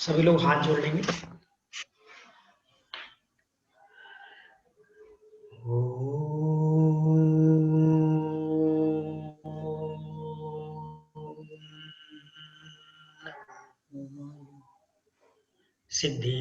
सभी लोग हाथ जोड़ लेंगे। सिद्धेभ्यः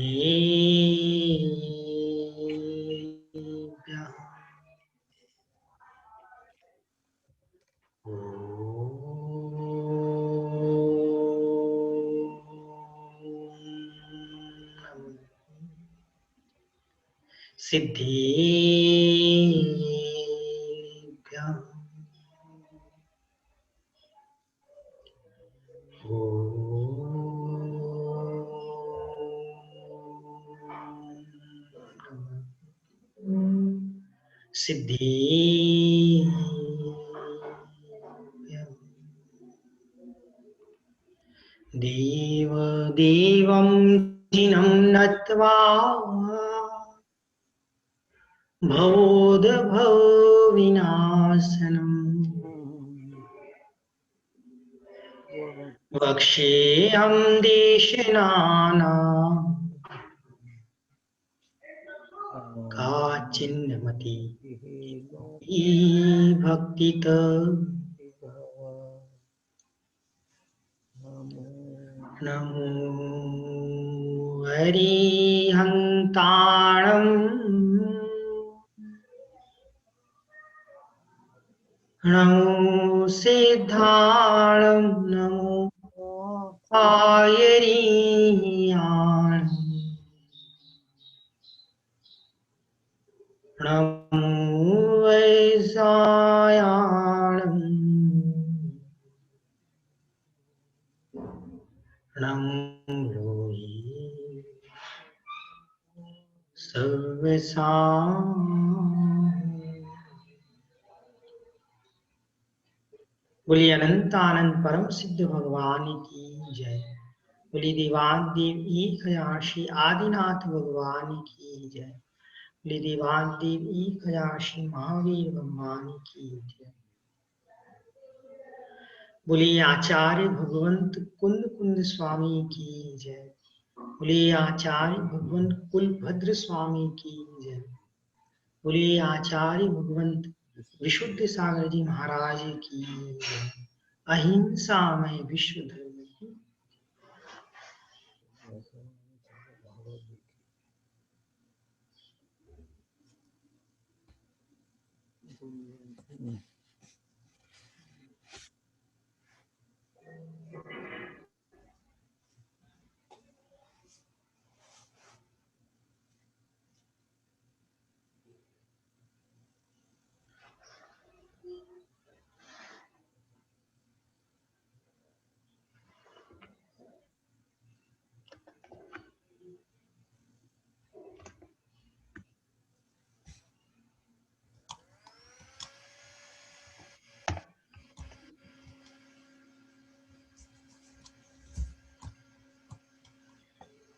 सिद्धेभ्यः सिद्धेभ्यः देवदेवं जिनं नत्वा भवोद्भवविनाशनम् वक्ष्येऽहं देशनानां काचिन्नमति भक्तित नमो हरिहन्ताणम् नमो सिद्धाणम् नमो आयरीयाणम् नमो वैसायाणम् नमो लोहि सर्वसां बोलिए अनंत आनंद परम सिद्ध भगवान की जय। बोलिए देवादिदेव एक हयाशी आदिनाथ भगवान की जय। बोलिए देवादिदेव एक हयाशी महावीर भगवान की जय। बोलिए आचार्य भगवंत कुंद कुंद स्वामी की जय। बोलिए आचार्य भगवंत कुलभद्र स्वामी की जय। बोलिए आचार्य भगवंत विशुद्ध सागर जी महाराज की जय। अहिंसा में विश्व धर्म की।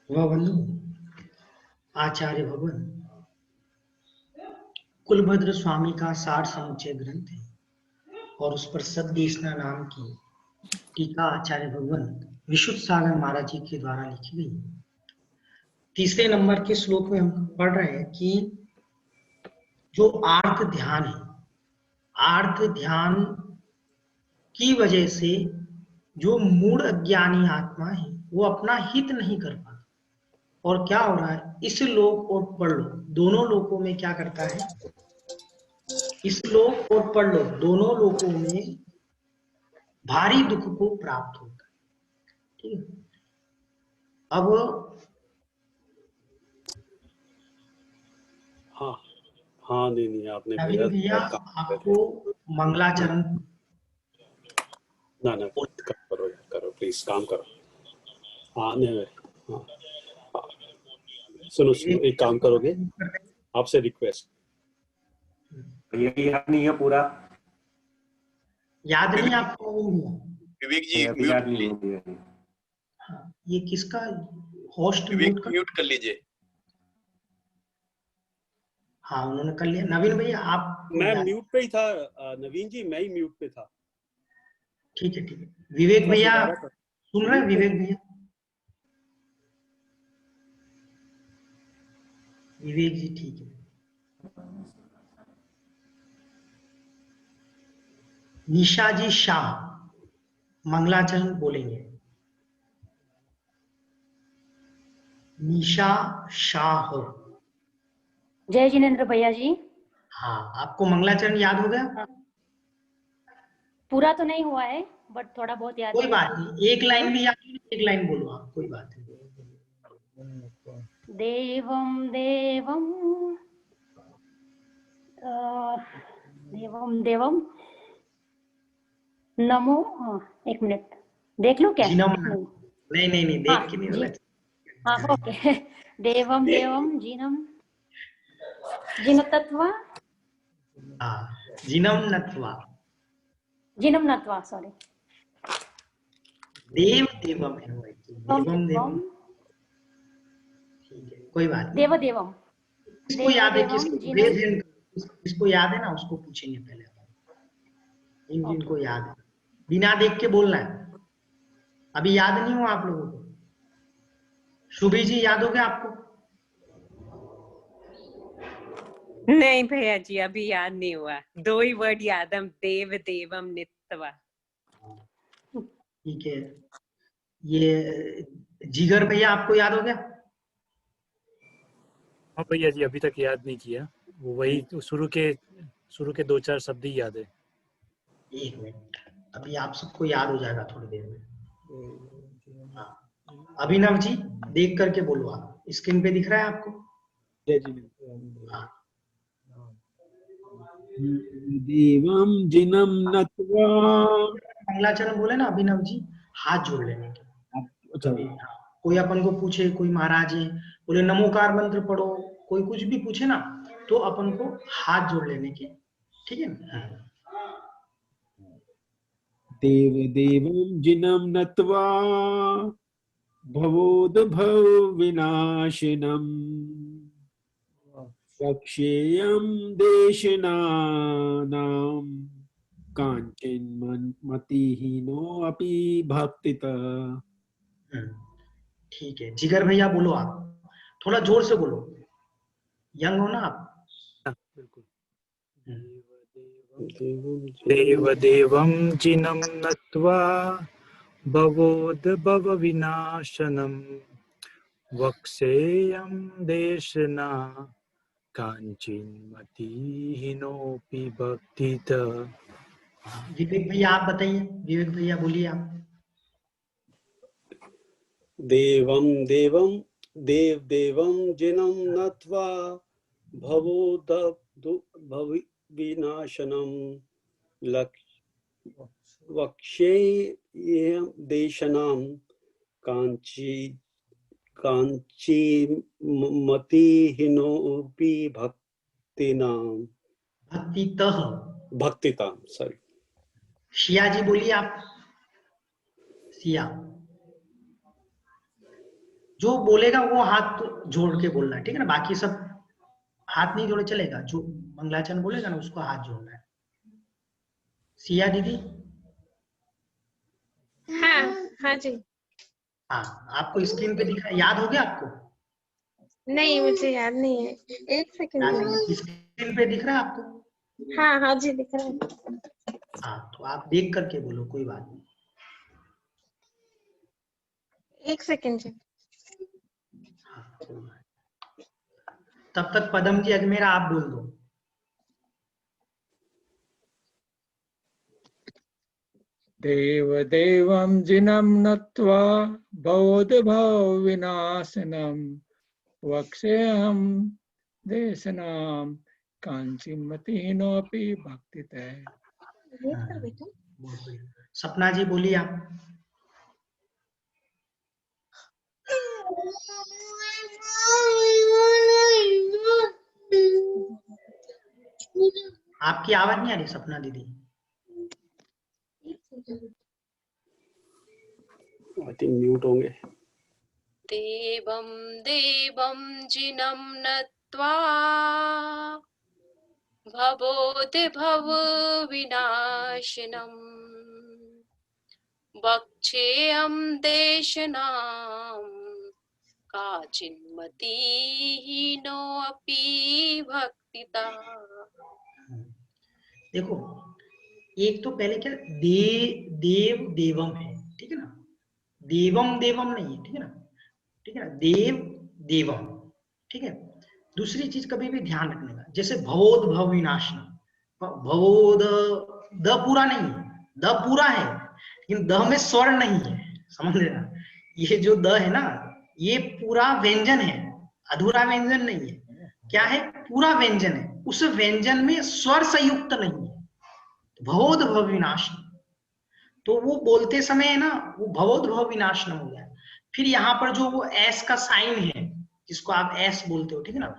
वह बंधु आचार्य भगवान कुलभद्र स्वामी का सार समुच्चय ग्रंथ है और उस पर सद्देशना नाम की टीका आचार्य भगवान विशुद्ध सागर महाराज जी के द्वारा लिखी गई। तीसरे नंबर के श्लोक में हम पढ़ रहे हैं कि जो आर्त ध्यान है, आर्त ध्यान की वजह से जो मूढ़ अज्ञानी आत्मा है वो अपना हित नहीं कर पाता। और क्या हो रहा है, इस लोक और परलोक दोनों लोकों में क्या करता है, इस लोक और परलोक दोनों लोकों में भारी दुख को प्राप्त होता है। ठीक है, अब हाँ हाँ नहीं आपने नवीन भैया आपको मंगलाचरण ना करो प्लीज काम करो। हाँ नहीं हाँ सुनो एक काम करोगे, आपसे रिक्वेस्ट। ये याद नहीं है पूरा, याद नहीं आपको? विवेक जी याद नहीं है। ये किसका होस्ट म्यूट कर लीजिए। हाँ उन्होंने कर लिया। नवीन भैया आप? मैं म्यूट पे ही था नवीन जी, मैं ही म्यूट पे था। ठीक है ठीक है। विवेक भैया सुन रहे हैं? विवेक भैया विवेक जी ठीक है। निशा जी शाह, मंगलाचरण बोलेंगे। निशा शाह। जय जिनेन्द्र भैया जी। हाँ, आपको मंगलाचरण याद हो गया? हाँ, पूरा तो नहीं हुआ है बट थोड़ा बहुत याद कोई है। बात नहीं, एक लाइन भी याद नहीं, एक लाइन बोलो आप, कोई बात नहीं। देवम देवम देवम देवम नमो, एक मिनट देख लूं क्या? जिनम नहीं। नहीं नहीं नहीं, हाँ देख के नहीं जी, बोला। हाँ ओके। देवम देवम जिनम जिनतत्वा हाँ, जिनम नत्वा जिनम नत्वा, सॉरी। देव देवम है वो actually, देवम देवम। देवम ठीक है, कोई बात नहीं। देव देवम किसको देव याद है, देवम किसको जिनम। रेज हैंड, किसको याद है ना उसको पूछेंगे पहले अपन। इन जिनको ओके याद है, बिना देख के बोलना है। अभी याद नहीं हुआ आप लोगों को? शुभी जी याद हो गया आपको? नहीं भैया जी, अभी याद नहीं हुआ। 2 ही वर्ड याद है, देव देवम नित्यवा। ठीक है, ये जिगर भैया आपको याद हो गया? हाँ भैया जी, अभी तक याद नहीं किया। वो वही शुरू के 2-4 शब्द ही याद है। एक मिनट, अभी आप सबको याद हो जाएगा थोड़ी देर में। हाँ, अभिनव जी देख करके बोलो, आप स्क्रीन पे दिख रहा है आपको? हाँ, देवं जिनं नत्वा। मंगलाचरण बोले ना अभिनव जी, हाथ जोड़ लेने के। अच्छा, कभी कोई अपन को पूछे, कोई महाराज है बोले नमोकार मंत्र पढ़ो, कोई कुछ भी पूछे ना, तो अपन को हाथ जोड़ लेने के, ठीक है ना? देवं जिनं नत्वा भवोद्भव विनाशिनम् रक्षेयं देशनानां काञ्चिन्मतिहीनोऽपि भक्तितः। ठीक है, जिगर भैया बोलो, आप थोड़ा जोर से बोलो, यंग हो ना आप। हाँ, बिल्कुल। देवम देवदेवं जिनं नत्वा भवोद्भव विनाशनं वक्सेयं देशना काञ्चिन्मतिहीनोऽपि भक्तितः। विवेक भैया आप बताइए, विवेक भैया बोलिए आप। देवम देवम देव देवम जिनम नत्वा भवविनाशनम वक्ष्येयं देशनां काञ्चिमतिहीनोऽपि भक्तितां सॉरी। शिया जी बोलिए आप। सिया जो बोलेगा वो हाथ जोड़ के बोलना है, ठीक है ना? बाकी सब हाथ नहीं जोड़े चलेगा, जो मंगलाचरण बोलेगा ना उसको हाथ जोड़ना है। सिया दीदी। हाँ हाँ जी। हाँ, आपको स्क्रीन पे दिख रहा है, याद हो गया आपको? नहीं मुझे याद नहीं है, एक सेकंड। स्क्रीन पे दिख रहा है आपको? हाँ हाँ जी दिख रहा है। हाँ, तो आप देख करके बोलो, कोई बात नहीं। एक सेकंड जी। हाँ, कोई बात नहीं। तब तक पदम जी अजमेरा आप बोल दो। देवदेवं जिनं नत्वा भवोद्भव विनाशनं वक्ष्येऽहं देशनां काञ्चिन्मतिहीनोऽपि भक्तितः। सपना जी बोलिए आप। आपकी आवाज नहीं आ रही सपना दीदी। आई थिंक म्यूट होंगे। देवं देवं जिनं नत्वा भवोद्भव विनाशिनं वक्ष्येयं देशनां काचिन्मती हीनोऽपि भक्तिता। देखो, एक तो पहले क्या देव देवम है, ठीक है ना, देवम देवम नहीं है, ठीक है ना, ठीक है ना, देव देवम, ठीक है। दूसरी चीज कभी भी ध्यान रखने का, जैसे भवोद भव विनाशनम, भवोद, द पूरा नहीं है, द पूरा है लेकिन द में स्वर नहीं है, समझ लेना। ये जो द है ना, ये पूरा व्यंजन है, अधूरा व्यंजन नहीं है, क्या है, पूरा व्यंजन है, उस व्यंजन में स्वर संयुक्त नहीं है, भवोद भव विनाशनम, तो वो बोलते समय है ना, वो भवोद भव विनाशनम हो गया। फिर यहाँ पर जो वो एस का साइन है, जिसको आप एस बोलते हो, ठीक है ना,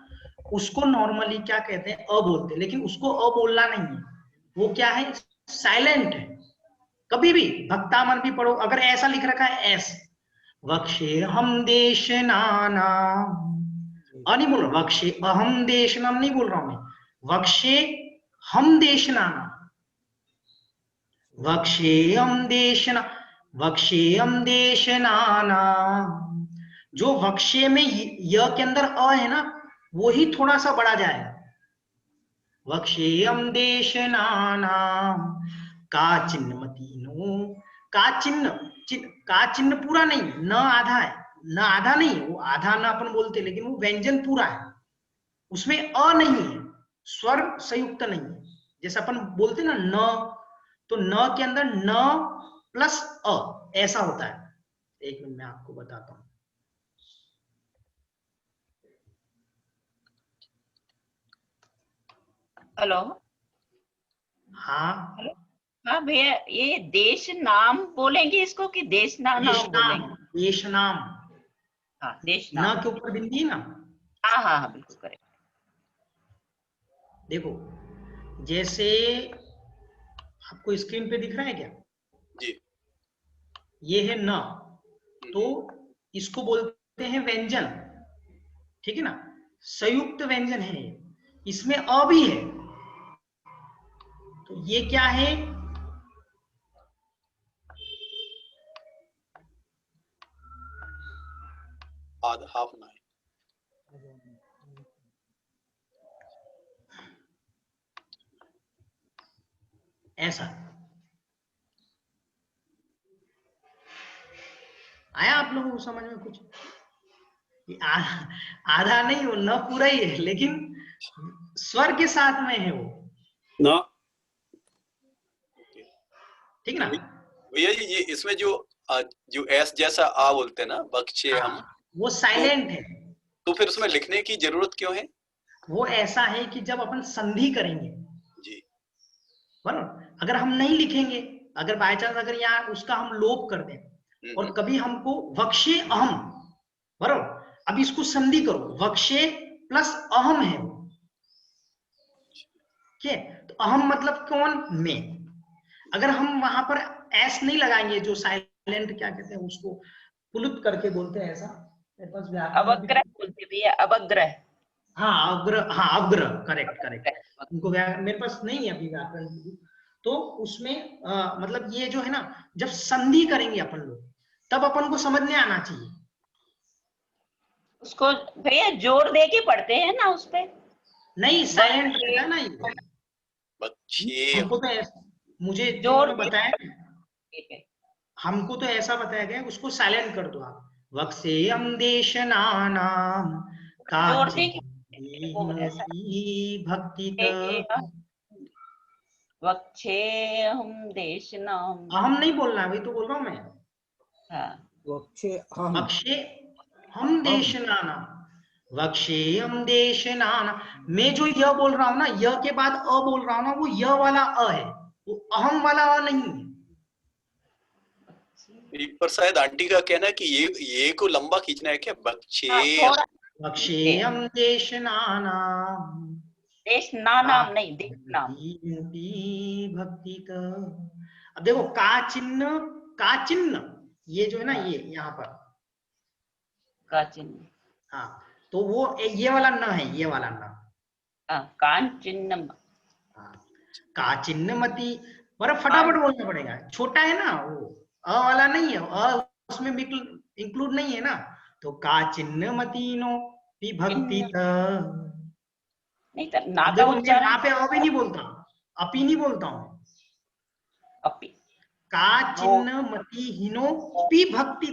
उसको नॉर्मली क्या कहते हैं, अ बोलते हैं, लेकिन उसको अ बोलना नहीं है, वो क्या है, साइलेंट है। कभी भी भक्तामन भी पढ़ो, अगर ऐसा लिख रखा है एस, वक्षे हम देश नाना, नहीं बोल रहा, वक्षे अहम देश नाम नहीं बोल रहा हूं मैं, वक्षे हम देश नाना, वक्षेयम देशना, वक्षेयम देशनाना, जो वक्षे में य के अंदर अ है ना, वो ही थोड़ा सा बढ़ा जाएगा, वक्षेयम देशनाना, का चिन्ह मतीनो, का चिन्ह, का चिन्ह पूरा नहीं, न आधा है, न आधा नहीं, वो आधा न अपन बोलते, लेकिन वो व्यंजन पूरा है, उसमें अ नहीं है, स्वर संयुक्त नहीं है, जैसे अपन बोलते ना न, तो न के अंदर न प्लस अ ऐसा होता है। एक मिनट मैं आपको बताता हूं। हेलो, हाँ हेलो, हाँ भैया, ये देश नाम बोलेंगे इसको कि देश नाम बोलेंगे? देश नाम, हाँ, देश न नाम के ऊपर बिंदी है ना। हाँ हाँ हाँ, बिल्कुल करेक्ट। देखो, जैसे आपको स्क्रीन पे दिख रहा है क्या जी, ये है न, तो इसको बोलते हैं व्यंजन, ठीक है ना, संयुक्त व्यंजन है, इसमें अ भी है, तो ये क्या है, आधा हाफ ना है। ऐसा आया आप लोगों को समझ में कुछ? आधा नहीं, वो न पूरा ही है, लेकिन स्वर के साथ में है वो ना, ठीक ना। भैया जी, ये इसमें जो एस जैसा आ बोलते हैं ना, बख्शे हम, वो साइलेंट है, तो फिर उसमें लिखने की जरूरत क्यों है? वो ऐसा है कि जब अपन संधि करेंगे जी, बराबर, अगर हम नहीं लिखेंगे, अगर बाय चांस अगर यहाँ उसका हम लोप कर दें, और कभी हमको वक्षे अहम, बराबर, अब इसको संधि करो, वक्षे प्लस अहम है, ठीक है, तो अहम मतलब कौन, में, अगर हम वहां पर एस नहीं लगाएंगे, जो साइलेंट क्या कहते हैं उसको, पुलुत करके बोलते हैं, ऐसा मेरे पास अवग्रह बोलते भैया, अवग्रह। हाँ अग्र, हाँ अग्र, करेक्ट करेक्ट, उनको मेरे पास नहीं है अभी व्याकरण, तो उसमें मतलब ये जो है ना, जब संधि करेंगे अपन लोग, तब अपन को समझ में आना चाहिए। उसको भैया जोर दे के पढ़ते हैं ना उस पे, नहीं साइलेंट रहता है ना ये, हमको तो मुझे जोर बताया, हमको तो ऐसा बताया गया, उसको साइलेंट कर दो आप, वक्सेयम देशनानाम भक्ति वक्षे हम देश नाम, हम नहीं बोलना, अभी तो बोल रहा हूँ मैं, हाँ, वक्षे हम देशनाना, वक्षे हम देशनाना, मैं जो यह बोल रहा हूँ ना, यह के बाद अ बोल रहा हूँ ना, वो यह वाला अ है, वो अहम वाला अ नहीं है। पर शायद आंटी का कहना है कि ये को लंबा खींचना है क्या, बख्शे वक्षे हम देशनाना, देश नाम नहीं, देश नाम, भक्ति का। अब देखो, का चिन्ह ये जो है ना, ये यहाँ पर का चिन्ह, हाँ, तो वो ये वाला न है, ये वाला न, कान चिन्ह, का चिन्ह मती, पर फटाफट बोलना पड़ेगा, छोटा है ना वो, अ वाला नहीं है, अ उसमें इंक्लूड नहीं है ना, तो का चिन्ह मतीनो विभक्ति नहीं तो ना का देखो मैं उच्चारण वहां पे अ भी नहीं बोलता, अपी नहीं बोलता हूँ, अपी का चिन्ह मती हीनो विभक्ति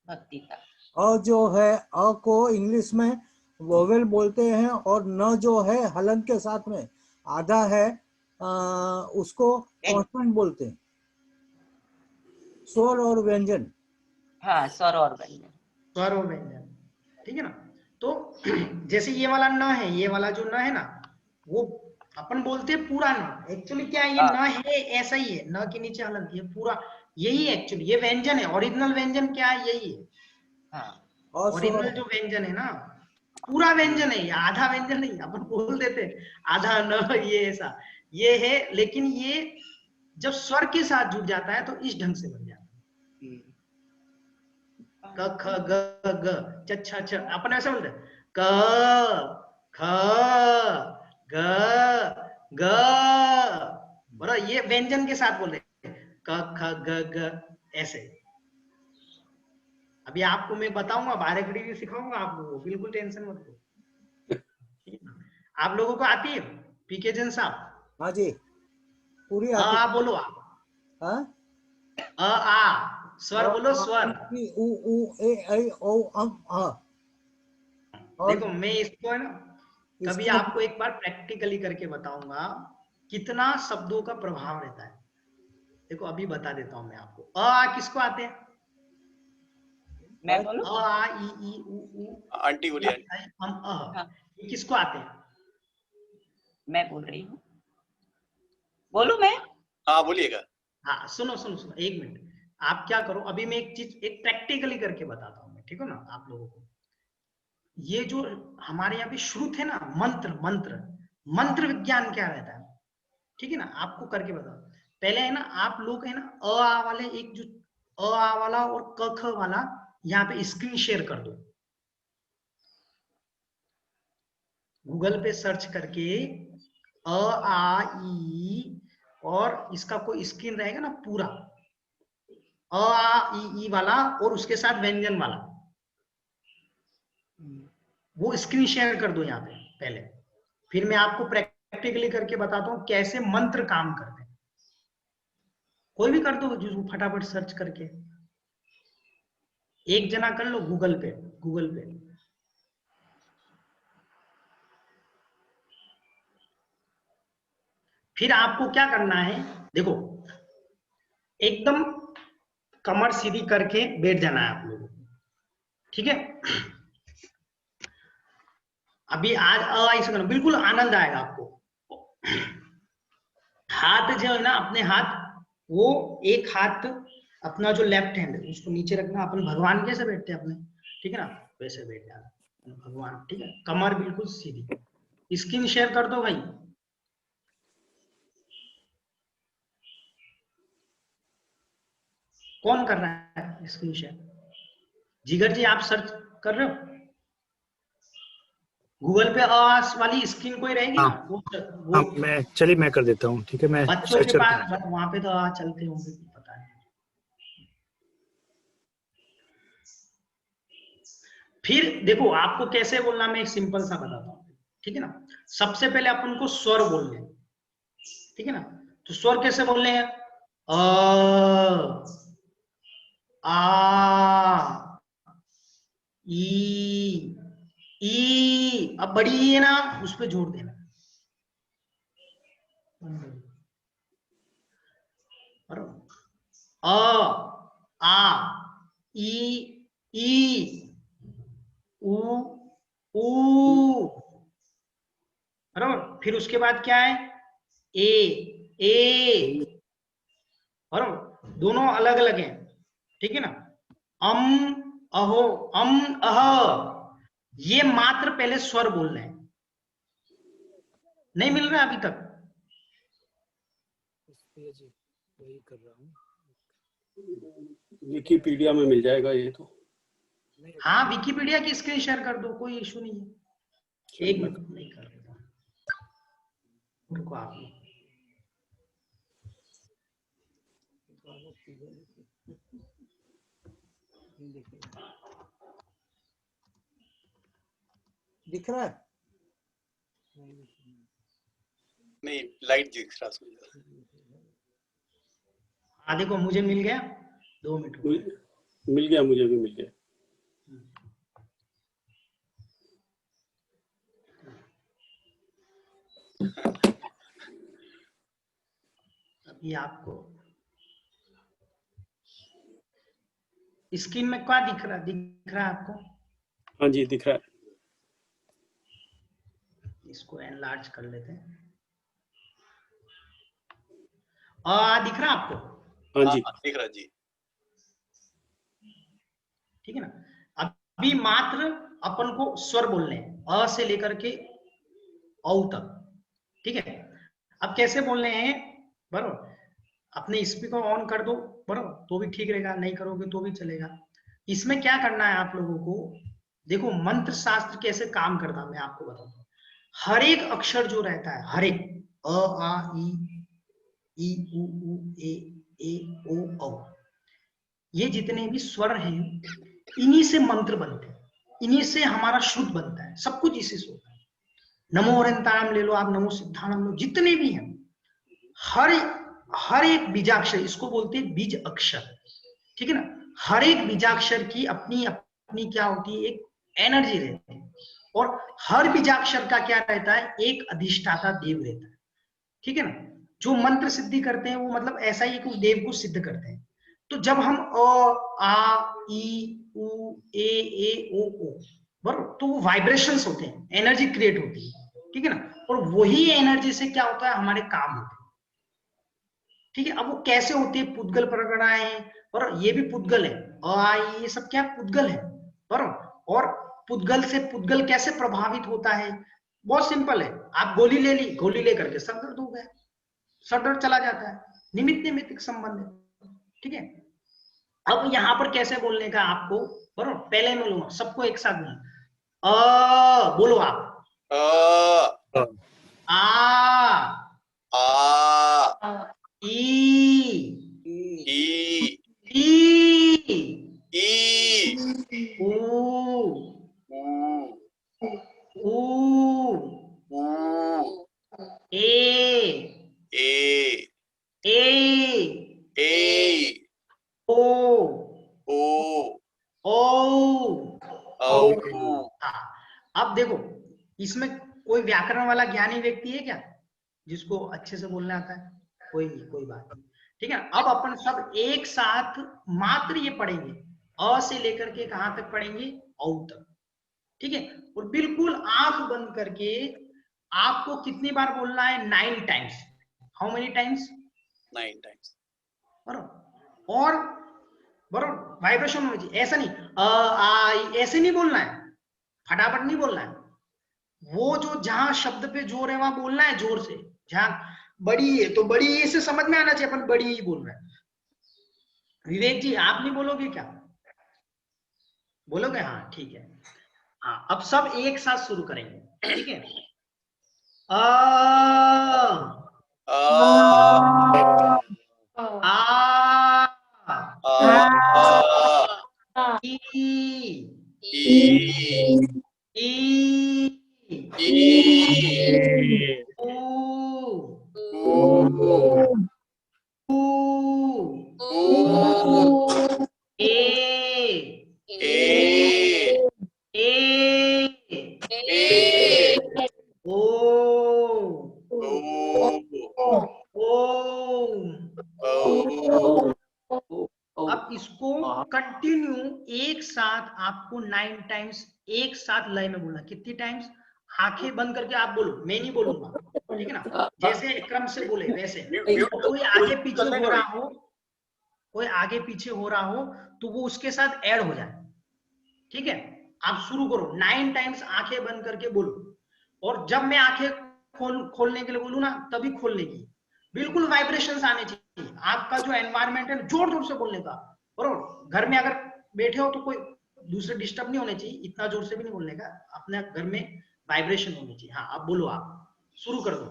भक्ति का अ जो है अ को इंग्लिश में वोवेल बोलते हैं और न जो है हलन के साथ में आधा है उसको कॉन्सोनेंट बोलते हैं, स्वर और व्यंजन। हाँ स्वर और व्यंजन, स्वर और व्यंजन, ठीक है ना। तो जैसे ये वाला न है, ये वाला जो न है ना, वो अपन बोलते हैं पूरा न, एक्चुअली क्या है ये न है ऐसा ही है, न के नीचे हलन, ये पूरा यही एक्चुअली ये व्यंजन है, ओरिजिनल व्यंजन क्या है यही है। हाँ ओरिजिनल जो व्यंजन है ना पूरा व्यंजन है, ये आधा व्यंजन नहीं, अपन बोल देते आधा न ये ऐसा, ये है, लेकिन ये जब स्वर के साथ जुड़ जाता है तो इस ढंग से बन जाता है, क ख ग ग च छ छ, अपन ऐसे बोलते हैं क ख ग ग, बराबर, ये व्यंजन के साथ बोल रहे हैं क ख ग ग ऐसे। अभी आपको मैं बताऊंगा, बारीकड़ी भी सिखाऊंगा आप लोगों को, बिल्कुल टेंशन मत लो। आप लोगों को आती है पीके जैन साहब? हाँ जी पूरी आती आ बोलो आप, हाँ आ स्वर बोलो, स्वर। उ उ ए ऐ ओ आ। देखो मैं इसको है ना कभी आपको एक बार प्रैक्टिकली करके बताऊंगा कितना शब्दों का प्रभाव रहता है। देखो अभी बता देता हूं मैं आपको। आ किसको आते हैं? मैं बोलूं? आ ई उ आंटी बोलिए। हम ये किसको आते हैं? मैं बोल रही हूँ, बोलूं मैं? हाँ बोलिएगा। हाँ सुनो सुनो सुनो एक मिनट, आप क्या करो, अभी मैं एक चीज एक प्रैक्टिकली करके बताता हूँ मैं, ठीक है ना आप लोगों को। ये जो हमारे यहाँ पे श्रुत है ना, मंत्र मंत्र मंत्र विज्ञान क्या रहता है, ठीक है ना, आपको करके बताओ। पहले है ना आप लोग है ना अ आ वाले, एक जो अ आ वाला और क ख वाला यहाँ पे स्क्रीन शेयर कर दो, गूगल पे सर्च करके अ आ ई, और इसका कोई स्क्रीन रहेगा ना पूरा अ आ ई वाला और उसके साथ व्यंजन वाला, वो स्क्रीन शेयर कर दो यहाँ पे पहले, फिर मैं आपको प्रैक्टिकली करके बताता हूँ कैसे मंत्र काम करते हैं। कोई भी कर दो जो फटाफट सर्च करके, एक जना कर लो गूगल पे, गूगल पे फिर आपको क्या करना है, देखो एकदम कमर सीधी करके बैठ जाना है आप लोगों को, ठीक है। अभी आज ऐसे करना, बिल्कुल आनंद आएगा आपको। हाथ जो है ना अपने हाथ, वो एक हाथ अपना जो लेफ्ट हैंड है उसको नीचे रखना, अपन भगवान कैसे बैठते हैं अपने, ठीक है ना, वैसे बैठ जाना भगवान, ठीक है, कमर बिल्कुल सीधी। स्क्रीन शेयर कर दो भाई। कौन कर रहा है स्क्रीन शेयर? जिगर जी आप सर्च कर रहे हो गूगल पे? आस वाली स्क्रीन कोई रहेगी हाँ, ना वो हाँ मैं चलिए मैं कर देता हूँ, ठीक है मैं बच्चों सर्च के करता पास हूँ। वहां पे तो आ चलते होंगे, पता नहीं। फिर देखो आपको कैसे बोलना, मैं एक सिंपल सा बताता हूँ, ठीक है ना। सबसे पहले अपन को स्वर बोलने हैं, ठीक है ना। तो स्वर कैसे बोलने हैं? आ ई, अब बड़ी ई है ना उस पर जोड़ देना, अ आ ई उ ऊ, बराबर। फिर उसके बाद क्या है? ए, बराबर, दोनों अलग अलग हैं, ठीक है ना। अम अहो, अम अह, ये मात्र पहले स्वर बोल रहे हैं, नहीं मिल रहा अभी तक? वही कर रहा हूँ, विकिपीडिया में मिल जाएगा ये तो। हाँ विकिपीडिया की स्क्रीन शेयर कर दो, कोई इशू नहीं है। एक मिनट नहीं कर देता, रुको आप लोग। दिख रहा है? नहीं, लाइट दिख रहा है। हाँ देखो मुझे मिल गया, 2 मिनट हो गए। मिल गया, मुझे भी मिल गया। अभी आपको स्क्रीन में क्या दिख रहा है आपको? हाँ जी, दिख रहा है। इसको एनलार्ज कर लेते हैं। दिख रहा है आपको? हाँ जी, दिख रहा जी। ठीक है ना। अभी मात्र अपन को स्वर बोलने हैं, अ से लेकर के औ तक। ठीक है। अब कैसे बोलने हैं, बराबर? अपने स्पीकर ऑन कर दो, बराबर, तो भी ठीक रहेगा, नहीं करोगे तो भी चलेगा। इसमें क्या करना है आप लोगों को, देखो मंत्र शास्त्र कैसे काम करता है मैं आपको बताता हूँ। हर एक अक्षर जो रहता है, हर एक अ आ ई उ ए ओ औ, ये जितने भी स्वर हैं इन्हीं से मंत्र बनते हैं, इन्हीं से हमारा शुद्ध बनता है, सब कुछ इसी से होता है। नमो अरंताम ले लो आप, नमो सिद्धानम लो, जितने भी हैं हर एक बीजाक्षर, इसको बोलते हैं बीज अक्षर। ठीक है ना। हर एक बीजाक्षर की अपनी अपनी क्या होती है, एक एनर्जी रहती है, और हर बीजाक्षर का क्या रहता है, एक अधिष्ठाता देव रहता है। ठीक है ना। जो मंत्र सिद्धि करते हैं वो मतलब ऐसा ही कुछ देव को सिद्ध करते हैं। तो जब हम अ आ ई उ ए ओ बराबर, तो वो वाइब्रेशंस होते हैं, एनर्जी क्रिएट होती है। ठीक है ना। और वही एनर्जी से क्या होता है, हमारे काम होते हैं। ठीक है। अब वो कैसे होती है, पुद्गल प्रगणाएं, और ये भी पुद्गल है, ये सब क्या पुद्गल है, बराबर। और पुद्गल से पुद्गल कैसे प्रभावित होता है, बहुत सिंपल है। आप गोली ले ली, गोली लेकर के सर दर्द हो गया, सर दर्द चला जाता है, निमित्त निमित्त संबंध है। ठीक है। अब यहाँ पर कैसे बोलने का आपको, बराबर, पहले मैं लूंगा, सबको एक साथ बोलो, बोलो आप, आ ई अब देखो इसमें कोई व्याकरण वाला ज्ञानी व्यक्ति है क्या जिसको अच्छे से बोलना आता है? कोई नहीं, कोई बात नहीं। ठीक है। अब अपन सब एक साथ मात्र ये पढ़ेंगे, अ से लेकर के कहां तक पढ़ेंगे, औ तक। ठीक है। और बिल्कुल आंख बंद करके आपको कितनी बार बोलना है, 9 times. How many times? 9 times. बराबर। और बराबर वाइब्रेशन होनी चाहिए, ऐसा नहीं ऐसे नहीं बोलना है, फटाफट नहीं बोलना है। वो जो जहां शब्द पे जोर है वहां बोलना है जोर से। जहां बड़ी है तो बड़ी से समझ में आना चाहिए अपन बड़ी ही बोल रहे हैं। विवेक जी आप नहीं बोलोगे क्या? बोलोगे? हाँ ठीक है। हाँ अब सब एक साथ शुरू करेंगे। ठीक है। अब इसको कंटिन्यू एक साथ आपको 9 टाइम्स एक साथ लय में बोलना। कितनी टाइम्स? आंखें बंद करके आप बोलो, मैं नहीं बोलूंगा। ठीक है ना। जैसे क्रम से बोले वैसे। कोई आगे पीछे हो रहा हो, कोई आगे पीछे हो रहा हो तो वो उसके साथ ऐड हो जाए। ठीक है। आप शुरू करो, 9 टाइम्स आंखें बंद करके बोलो, और जब मैं आंखें खोलने के लिए बोलूं ना तभी खोलने की, बिल्कुल वाइब्रेशंस आने चाहिए। आपका जो एनवायरनमेंट है जोर जोर से बोलने का, बरोबर। घर में अगर बैठे हो तो कोई दूसरे डिस्टर्ब नहीं होने चाहिए, इतना जोर से भी नहीं बोलने का, अपने घर में वाइब्रेशन होनी चाहिए। हाँ अब बोलो, आप शुरू कर दो।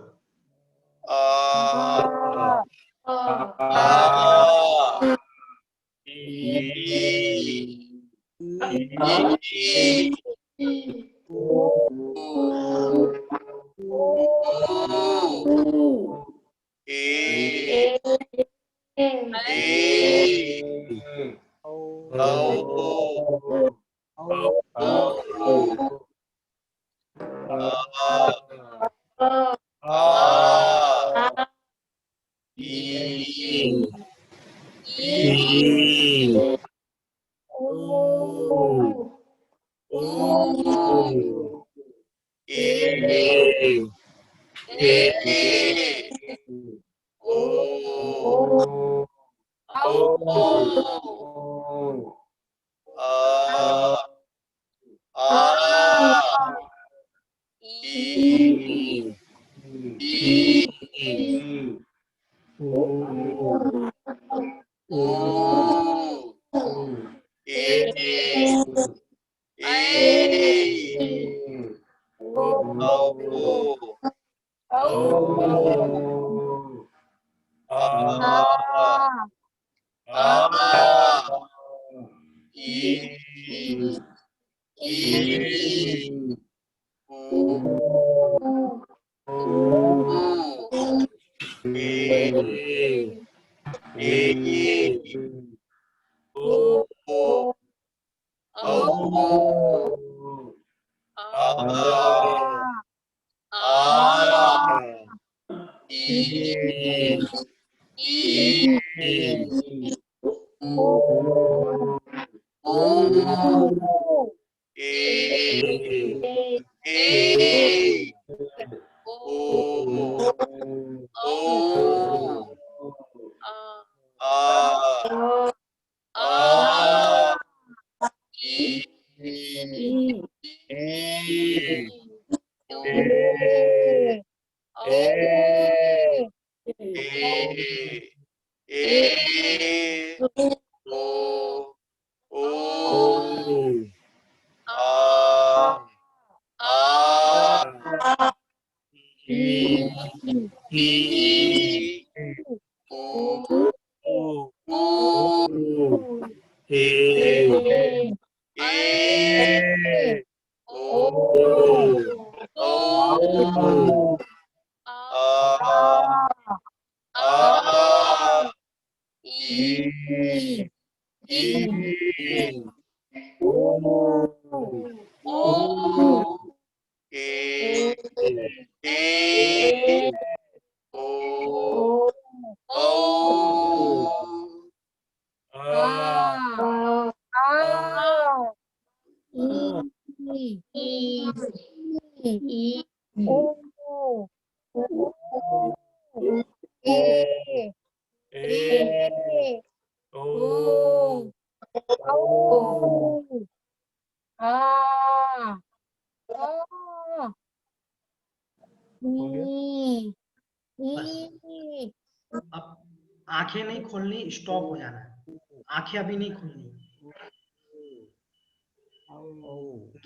अब आंखें नहीं खोलनी, स्टॉप हो जाना है। आंखें अभी नहीं खोलनी।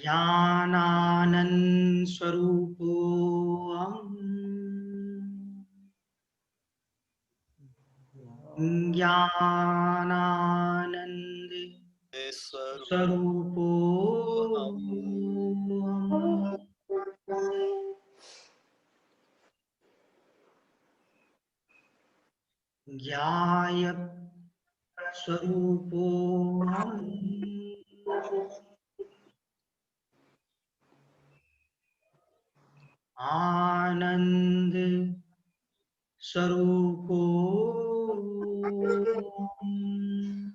ज्ञानानंद स्वरूपोऽहम्, ज्ञानानंद स्वरूपोऽहम्, ज्ञायक स्वरूपोऽहम्, आनंद स्वरूपोऽहम्,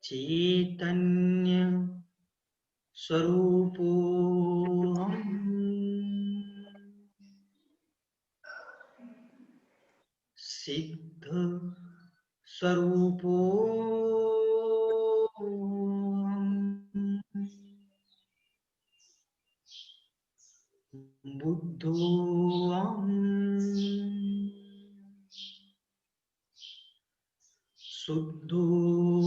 चैतन्य स्वरूपोऽहम्, सिद्ध स्वरूपोऽहम्, बुद्धोऽहम्, शुद्धोऽहम्,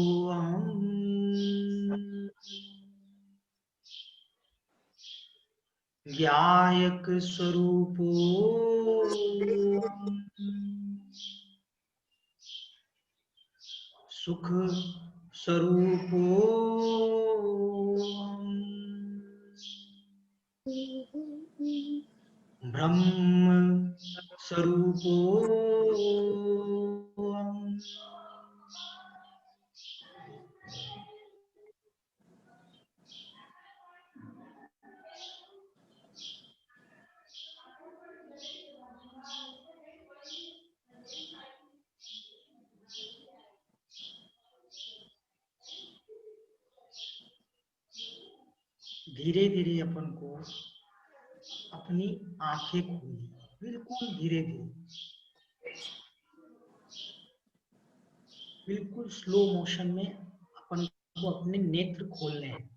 ज्ञायक स्वरूपोऽहम्, सुख स्वरूपो ब्रह्म स्वरूपो धीरे धीरे अपन को अपनी आंखें खोलनी, बिल्कुल धीरे धीरे, बिल्कुल स्लो मोशन में अपन को अपने नेत्र खोलने हैं।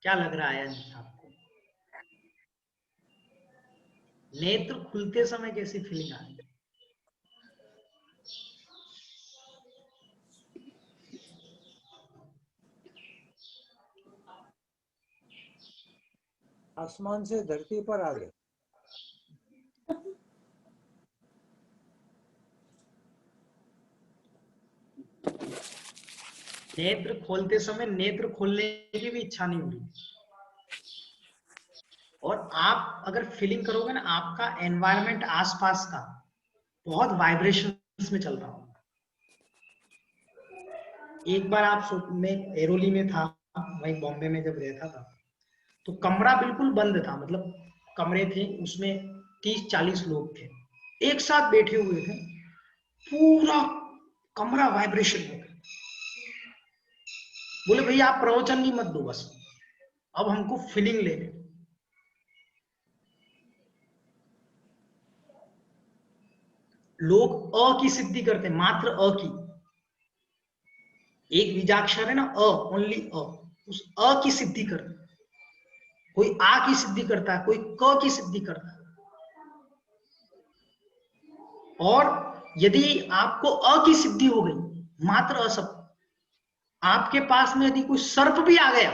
क्या लग रहा है आपको? नेत्र खुलते समय कैसी फीलिंग आ रही है? आसमान से धरती पर आ गए। नेत्र खोलते समय नेत्र खोलने की भी इच्छा नहीं हो रही। और आप अगर फीलिंग करोगे ना, आपका एनवायरनमेंट आसपास का बहुत वाइब्रेशंस में चल रहा होगा। एक बार आप मैं एरोली में था, वहीं बॉम्बे में जब रहता था, तो कमरा बिल्कुल बंद था, मतलब कमरे थे, उसमें 30-40 लोग थे, एक साथ बैठे हुए थे, पूरा कमरा वाइब्रेशन में। बोले भैया आप प्रवचन नहीं मत दो, बस अब हमको फीलिंग लेने। लोग अ की सिद्धि करते हैं, मात्र अ की, एक बीजाक्षर है ना अ, ओनली अ, उस अ की सिद्धि करते हैं। कोई आ की सिद्धि करता है, कोई क की सिद्धि करता है। और यदि आपको अ की सिद्धि हो गई, मात्र अ शब्द, आपके पास में यदि कोई सर्प भी आ गया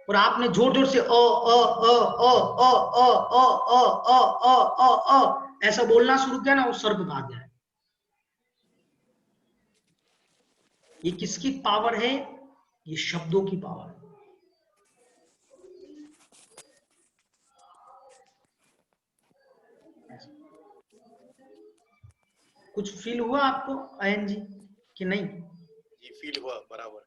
और आपने जोर जोर से अ अ अ अ अ अ अ अ अ अ अ ऐसा बोलना शुरू किया ना, वो सर्प भाग गया। ये किसकी पावर है? ये शब्दों की पावर है। कुछ फील हुआ आपको अयन जी कि नहीं? जी फील हुआ बराबर।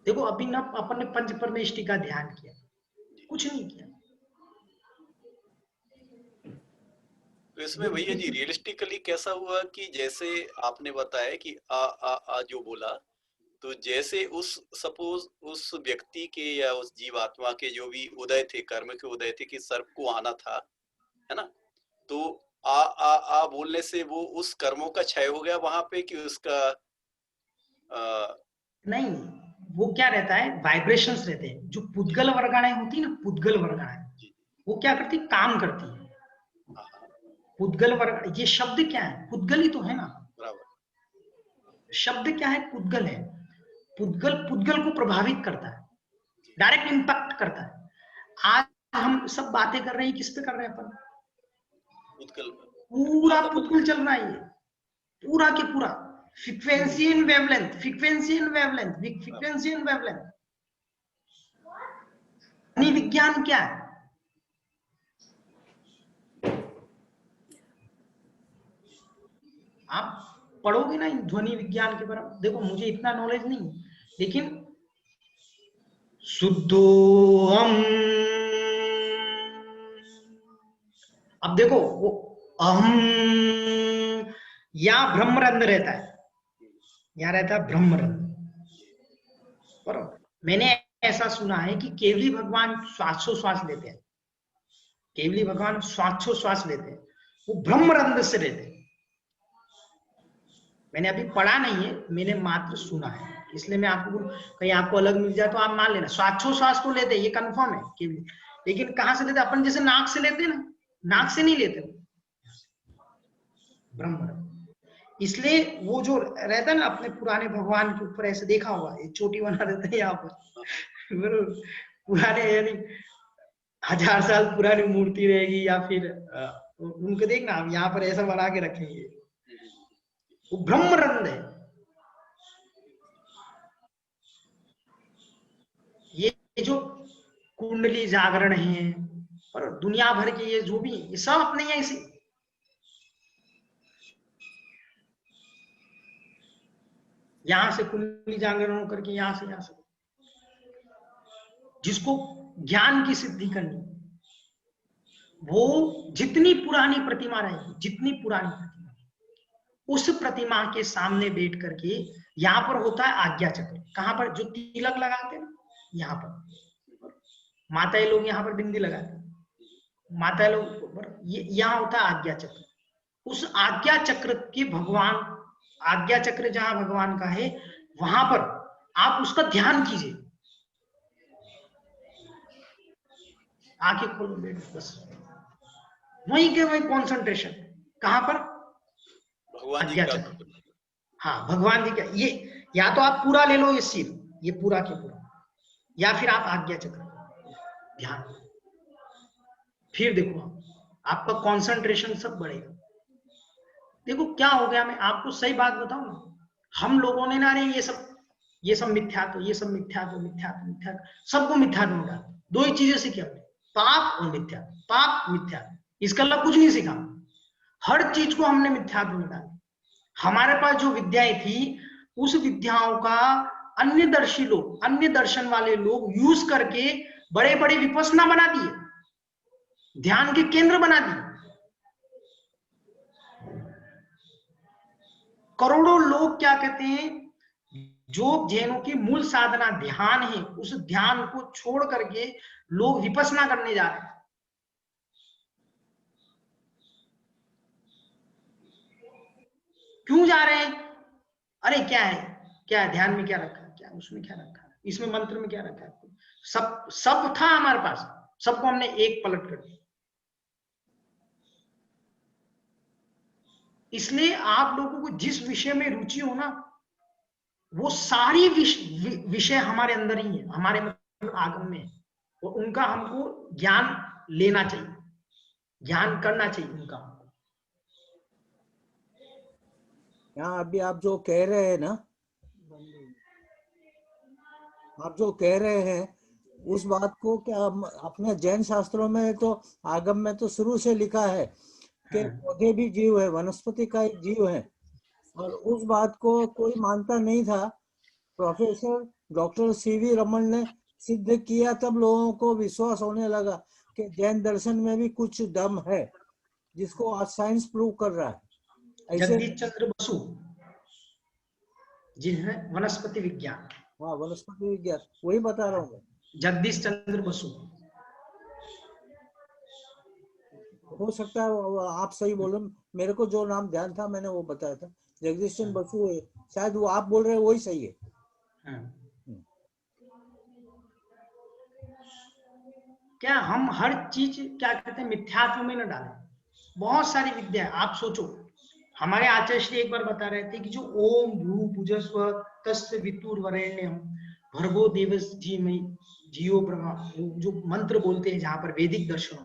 देखो अभी ना अपन ने पंच परमेष्टि का ध्यान किया, कुछ नहीं किया। तो इसमें भैया जी रियलिस्टिकली कैसा हुआ कि जैसे आपने बताया कि आ जो बोला, तो जैसे उस सपोज उस व्यक्ति के या उस जीवात्मा के जो भी उदय थे, कर्म के उदय थे कि सर्प को आना था, है ना, तो आ बोलने से वो उस कर्मों का क्षय हो गया वहां पे कि उसका नहीं, वो क्या रहता है, वाइब्रेशंस रहते हैं। जो पुद्गल वर्गाएं होती है ना, पुद्गल वर्गाएं, वो क्या करती, काम करती है। पुद्गल वर्ग, ये शब्द क्या है, पुद्गल ही तो है ना, शब्द क्या है, पुद्गल है। पुद्गल पुद्गल को प्रभावित करता है, डायरेक्ट इंपैक्ट करता है। आज हम सब बातें कर रहे हैं, किस पे कर रहे हैं अपन? पुद्गल, पूरा पुद्गल चल रहा है, ये पूरा के पूरा frequency and wavelength, frequency and wavelength, frequency and wavelength. ध्वनि विज्ञान क्या है? आप पढ़ोगे ना ध्वनि विज्ञान के बारे में, देखो मुझे इतना नॉलेज नहीं, लेकिन शुद्धोहम, अब देखो वो अहम या ब्रह्मरंध्र रहता है, यहाँ रहता है ब्रह्मरंध्र। पर मैंने ऐसा सुना है कि केवली भगवान श्वासोश्वास लेते हैं, केवली भगवान श्वासोश्वास लेते हैं, वो ब्रह्मरंध्र से रहते हैं। मैंने अभी पढ़ा नहीं है, मैंने मात्र सुना है कि इसलिए मैं आपको कहीं आपको अलग मिल जाए तो आप मान लेना श्वासोच्छ्वास को लेते ये कंफर्म है कि, लेकिन कहाँ से लेते अपन जैसे नाक से लेते ना, नाक से नहीं लेते ब्रह्म। इसलिए वो जो रहता है ना अपने पुराने भगवान के ऊपर ऐसे देखा हुआ ये चोटी बना देते हैं यहाँ पर पुराने यानी 1000 साल पुरानी मूर्ति रहेगी या फिर उनको देखना हम यहाँ पर ऐसा बना के रखेंगे, वो ब्रह्मरंध्र है। ये जो कुंडली जागरण है और दुनिया भर के ये जो भी ये सब अपने यहाँ इसी यहां से कुंडली जागरण होकर के यहां से जिसको ज्ञान की सिद्धि करनी, वो जितनी पुरानी प्रतिमा रहेगी, जितनी पुरानी प्रतिमा, उस प्रतिमा के सामने बैठ करके यहाँ पर होता है आज्ञा चक्र। कहाँ पर जो तिलक लगाते हैं यहाँ पर माताएं लोग यहाँ पर बिंदी लगाते हैं, माताएं लोग यहाँ होता है आज्ञा चक्र। उस आज्ञा चक्र के भगवान, आज्ञा चक्र जहां भगवान का है वहां पर आप उसका ध्यान कीजिए, आंखें खोलो बैठो बस वहीं के वहीं कॉन्सेंट्रेशन। कहां पर? भगवान जी का। हाँ भगवान जी का। ये या तो आप पूरा ले लो ये सिर, ये पूरा के पूरा, या फिर आप आज्ञा चक्र ध्यान, फिर देखो आपका कंसंट्रेशन सब बढ़ेगा। देखो क्या हो गया, मैं आपको सही बात बताऊं ना, हम लोगों ने ना ये सब मिथ्यात्व, ये सब मिथ्यात्व सबको मिथ्यात्व में डाला। दो ही चीजें सीखी हमने, पाप और मिथ्यात्व, पाप मिथ्यात्व, इसका अलावा कुछ नहीं सीखा। हर चीज को हमने मिथ्यात्व में डाला। हमारे पास जो विद्याएं थी उस विद्याओं का अन्यदर्शी लोग, अन्य दर्शन वाले लोग यूज करके बड़े बड़े विपश्यना बना दिए, ध्यान के केंद्र बना दिए। करोड़ों लोग क्या कहते हैं, जो जैनों की मूल साधना ध्यान है, उस ध्यान को छोड़ करके लोग विपश्यना करने जा रहे हैं। क्यों जा रहे हैं? अरे क्या है ध्यान में क्या रखा है, क्या उसमें क्या रखा है, इसमें मंत्र में क्या रखा है, सब था हमारे पास, सबको हमने एक पलट कर दिया। इसलिए आप लोगों को जिस विषय में रुचि हो ना, वो सारी विषय हमारे अंदर ही है, हमारे आगम में है, और उनका हमको ज्ञान लेना चाहिए, ज्ञान करना चाहिए उनका। यहाँ अभी आप जो कह रहे हैं ना, आप जो कह रहे हैं उस बात को क्या अपने जैन शास्त्रों में तो आगम में तो शुरू से लिखा है कि पौधे भी जीव है, वनस्पति का एक जीव है, और उस बात को कोई मानता नहीं था। प्रोफेसर डॉक्टर सीवी रमन ने सिद्ध किया, तब लोगों को विश्वास होने लगा कि जैन दर्शन में भी कुछ दम है, जिसको आज साइंस प्रूव कर रहा है। जगदीश चंद्र बसु जिन्हें वनस्पति विज्ञान, हाँ वनस्पति विज्ञान, वही बता रहा हूँ, जगदीश चंद्र बसु। हो सकता है आप सही बोलो, मेरे को जो नाम ध्यान था मैंने वो बताया था, जगदीश चंद्र बसु है, शायद वो आप बोल रहे हैं वही सही है। क्या हम हर चीज क्या कहते हैं मिथ्यात्व में न डालें। बहुत सारी विद्या आप सोचो, हमारे आचार्य श्री एक बार बता रहे थे कि जो ओम भू भुजस्व तस्य वितुर्वरेण्यम भर्गो देवस जीव ब्रह्मा, जो मंत्र बोलते हैं जहां पर वैदिक दर्शन,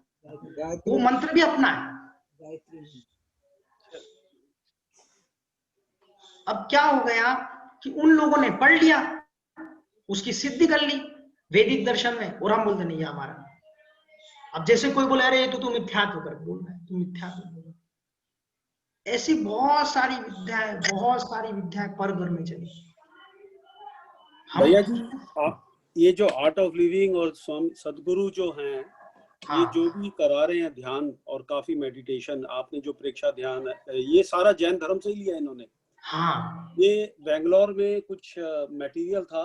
वो मंत्र भी अपना है। अब क्या हो गया कि उन लोगों ने पढ़ लिया, उसकी सिद्धि कर ली वैदिक दर्शन में, और हम बोलते नहीं हमारा। अब जैसे कोई बोले अरे ये तो तू मिथ्यात्व कर बोल रहा है, तू मिथ्यात्व बोल रहा है। ऐसी बहुत सारी विद्याएं पर घर में चली। भैया जी ये जो आर्ट ऑफ लिविंग और स्वामी सदगुरु जो हैं, ये जो भी करा रहे हैं ध्यान और काफी मेडिटेशन, आपने जो प्रेक्षा ध्यान है, ये सारा जैन धर्म से ही लिया इन्होंने। हाँ, ये बेंगलोर में कुछ मटेरियल था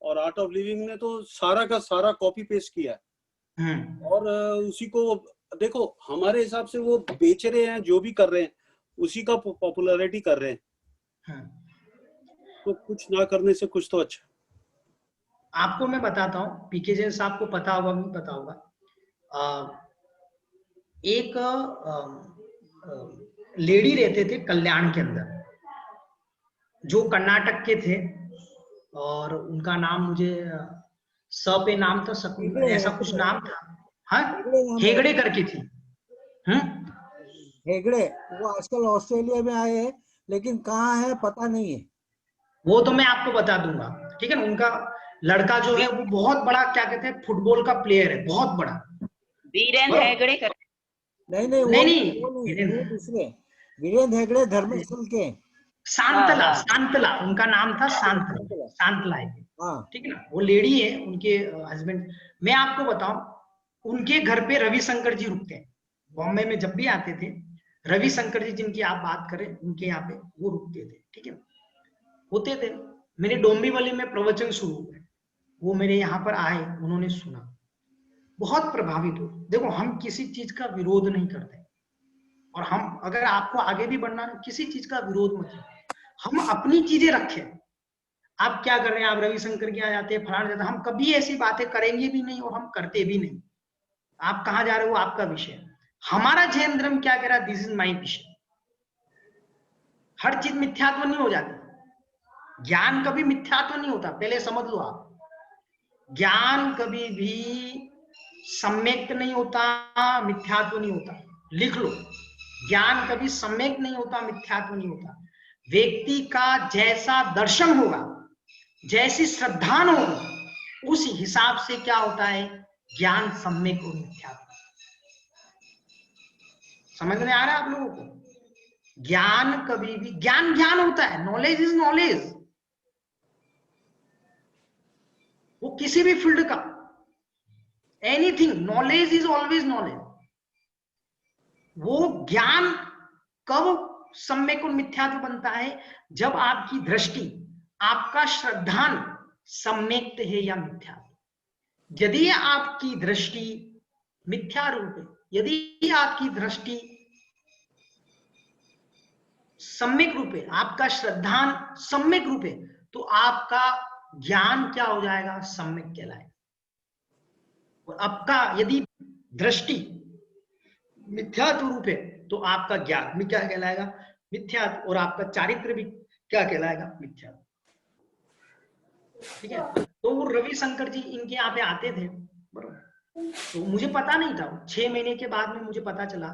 और आर्ट ऑफ लिविंग ने तो सारा का सारा कॉपी पेस्ट किया है, और उसी को देखो हमारे हिसाब से वो बेच रहे हैं, जो भी कर रहे हैं उसी का पॉपुलैरिटी कर रहे हैं। तो कुछ ना करने से कुछ तो अच्छा। आपको मैं बताता हूँ, पीके जैन साहब को पता होगा, नहीं पता होगा, एक लेडी रहते थे कल्याण के अंदर, जो कर्नाटक के थे, और उनका नाम मुझे स पे नाम था, ऐसा कुछ नाम था, हाँ, हेगड़े करके थी। हेगड़े, वो आजकल ऑस्ट्रेलिया में आए हैं, लेकिन कहाँ है पता नहीं है। वो तो मैं आपको बता दूंगा, ठीक है ना। उनका लड़का जो है वो बहुत बड़ा, क्या कहते हैं, फुटबॉल का प्लेयर है, बहुत बड़ा। वीरेंद्र हेगड़े कर नहीं, वो दूसरे वीरेंद्र हेगड़े धर्मस्थल के। सांतला, सांतला उनका नाम था, सांतला, सांतला है, ठीक है ना। वो लेडी है, उनके हस्बैंड। मैं आपको बताऊं, उनके घर पे रविशंकर जी रुकते हैं। बॉम्बे में जब भी आते थे, रविशंकर जी जिनकी आप बात करें, उनके यहाँ पे वो रुकते थे, ठीक है, होते थे। मेरे डोंबिवली में प्रवचन शुरू हुए, वो मेरे यहाँ पर आए, उन्होंने सुना, बहुत प्रभावित हो। देखो, हम किसी चीज का विरोध नहीं करते, और हम, अगर आपको आगे भी बढ़ना, किसी चीज का विरोध मत करो, हम अपनी चीजें रखें। आप क्या कर रहे हैं, आप रविशंकर के यहाँ जाते हैं, फलाना जाते हैं, हम कभी ऐसी बातें करेंगे भी नहीं और हम करते भी नहीं। आप कहाँ जा रहे हो, आपका विषय। हमारा जैन धर्म क्या कह रहा है, दिस इज माई विषय। हर चीज मिथ्यात्व नहीं हो जाती, ज्ञान कभी मिथ्यात्व नहीं होता, पहले समझ लो आप। ज्ञान कभी भी सम्यक नहीं होता, मिथ्यात्व नहीं होता, लिख लो। ज्ञान कभी सम्यक नहीं होता, मिथ्यात्व नहीं होता। व्यक्ति का जैसा दर्शन होगा, जैसी श्रद्धा होगी, उस हिसाब से क्या होता है, ज्ञान सम्यक और मिथ्यात्व। समझ में आ रहा है आप लोगों को? ज्ञान कभी भी, ज्ञान ज्ञान होता है, नॉलेज इज नॉलेज। वो किसी भी फील्ड का, anything, knowledge is always knowledge. वो ज्ञान कब सम्यक और मिथ्यात्व बनता है, जब आपकी दृष्टि, आपका श्रद्धान सम्यक है या मिथ्या। यदि आपकी दृष्टि मिथ्या रूप है, यदि आपकी दृष्टि सम्यक रूप है, आपका श्रद्धान सम्यक रूप है, तो आपका ज्ञान क्या हो जाएगा, सम्यक कहलाएगा। और आपका यदि दृष्टि मिथ्यात्व रूप है, तो आपका ज्ञान भी क्या कहलाएगा, मिथ्यात्व। और आपका चारित्र भी क्या कहलाएगा, मिथ्यात्व। ठीक है। तो वो रविशंकर जी इनके यहाँ पे आते थे, बरोबर। तो मुझे पता नहीं था, 6 महीने के बाद में मुझे पता चला,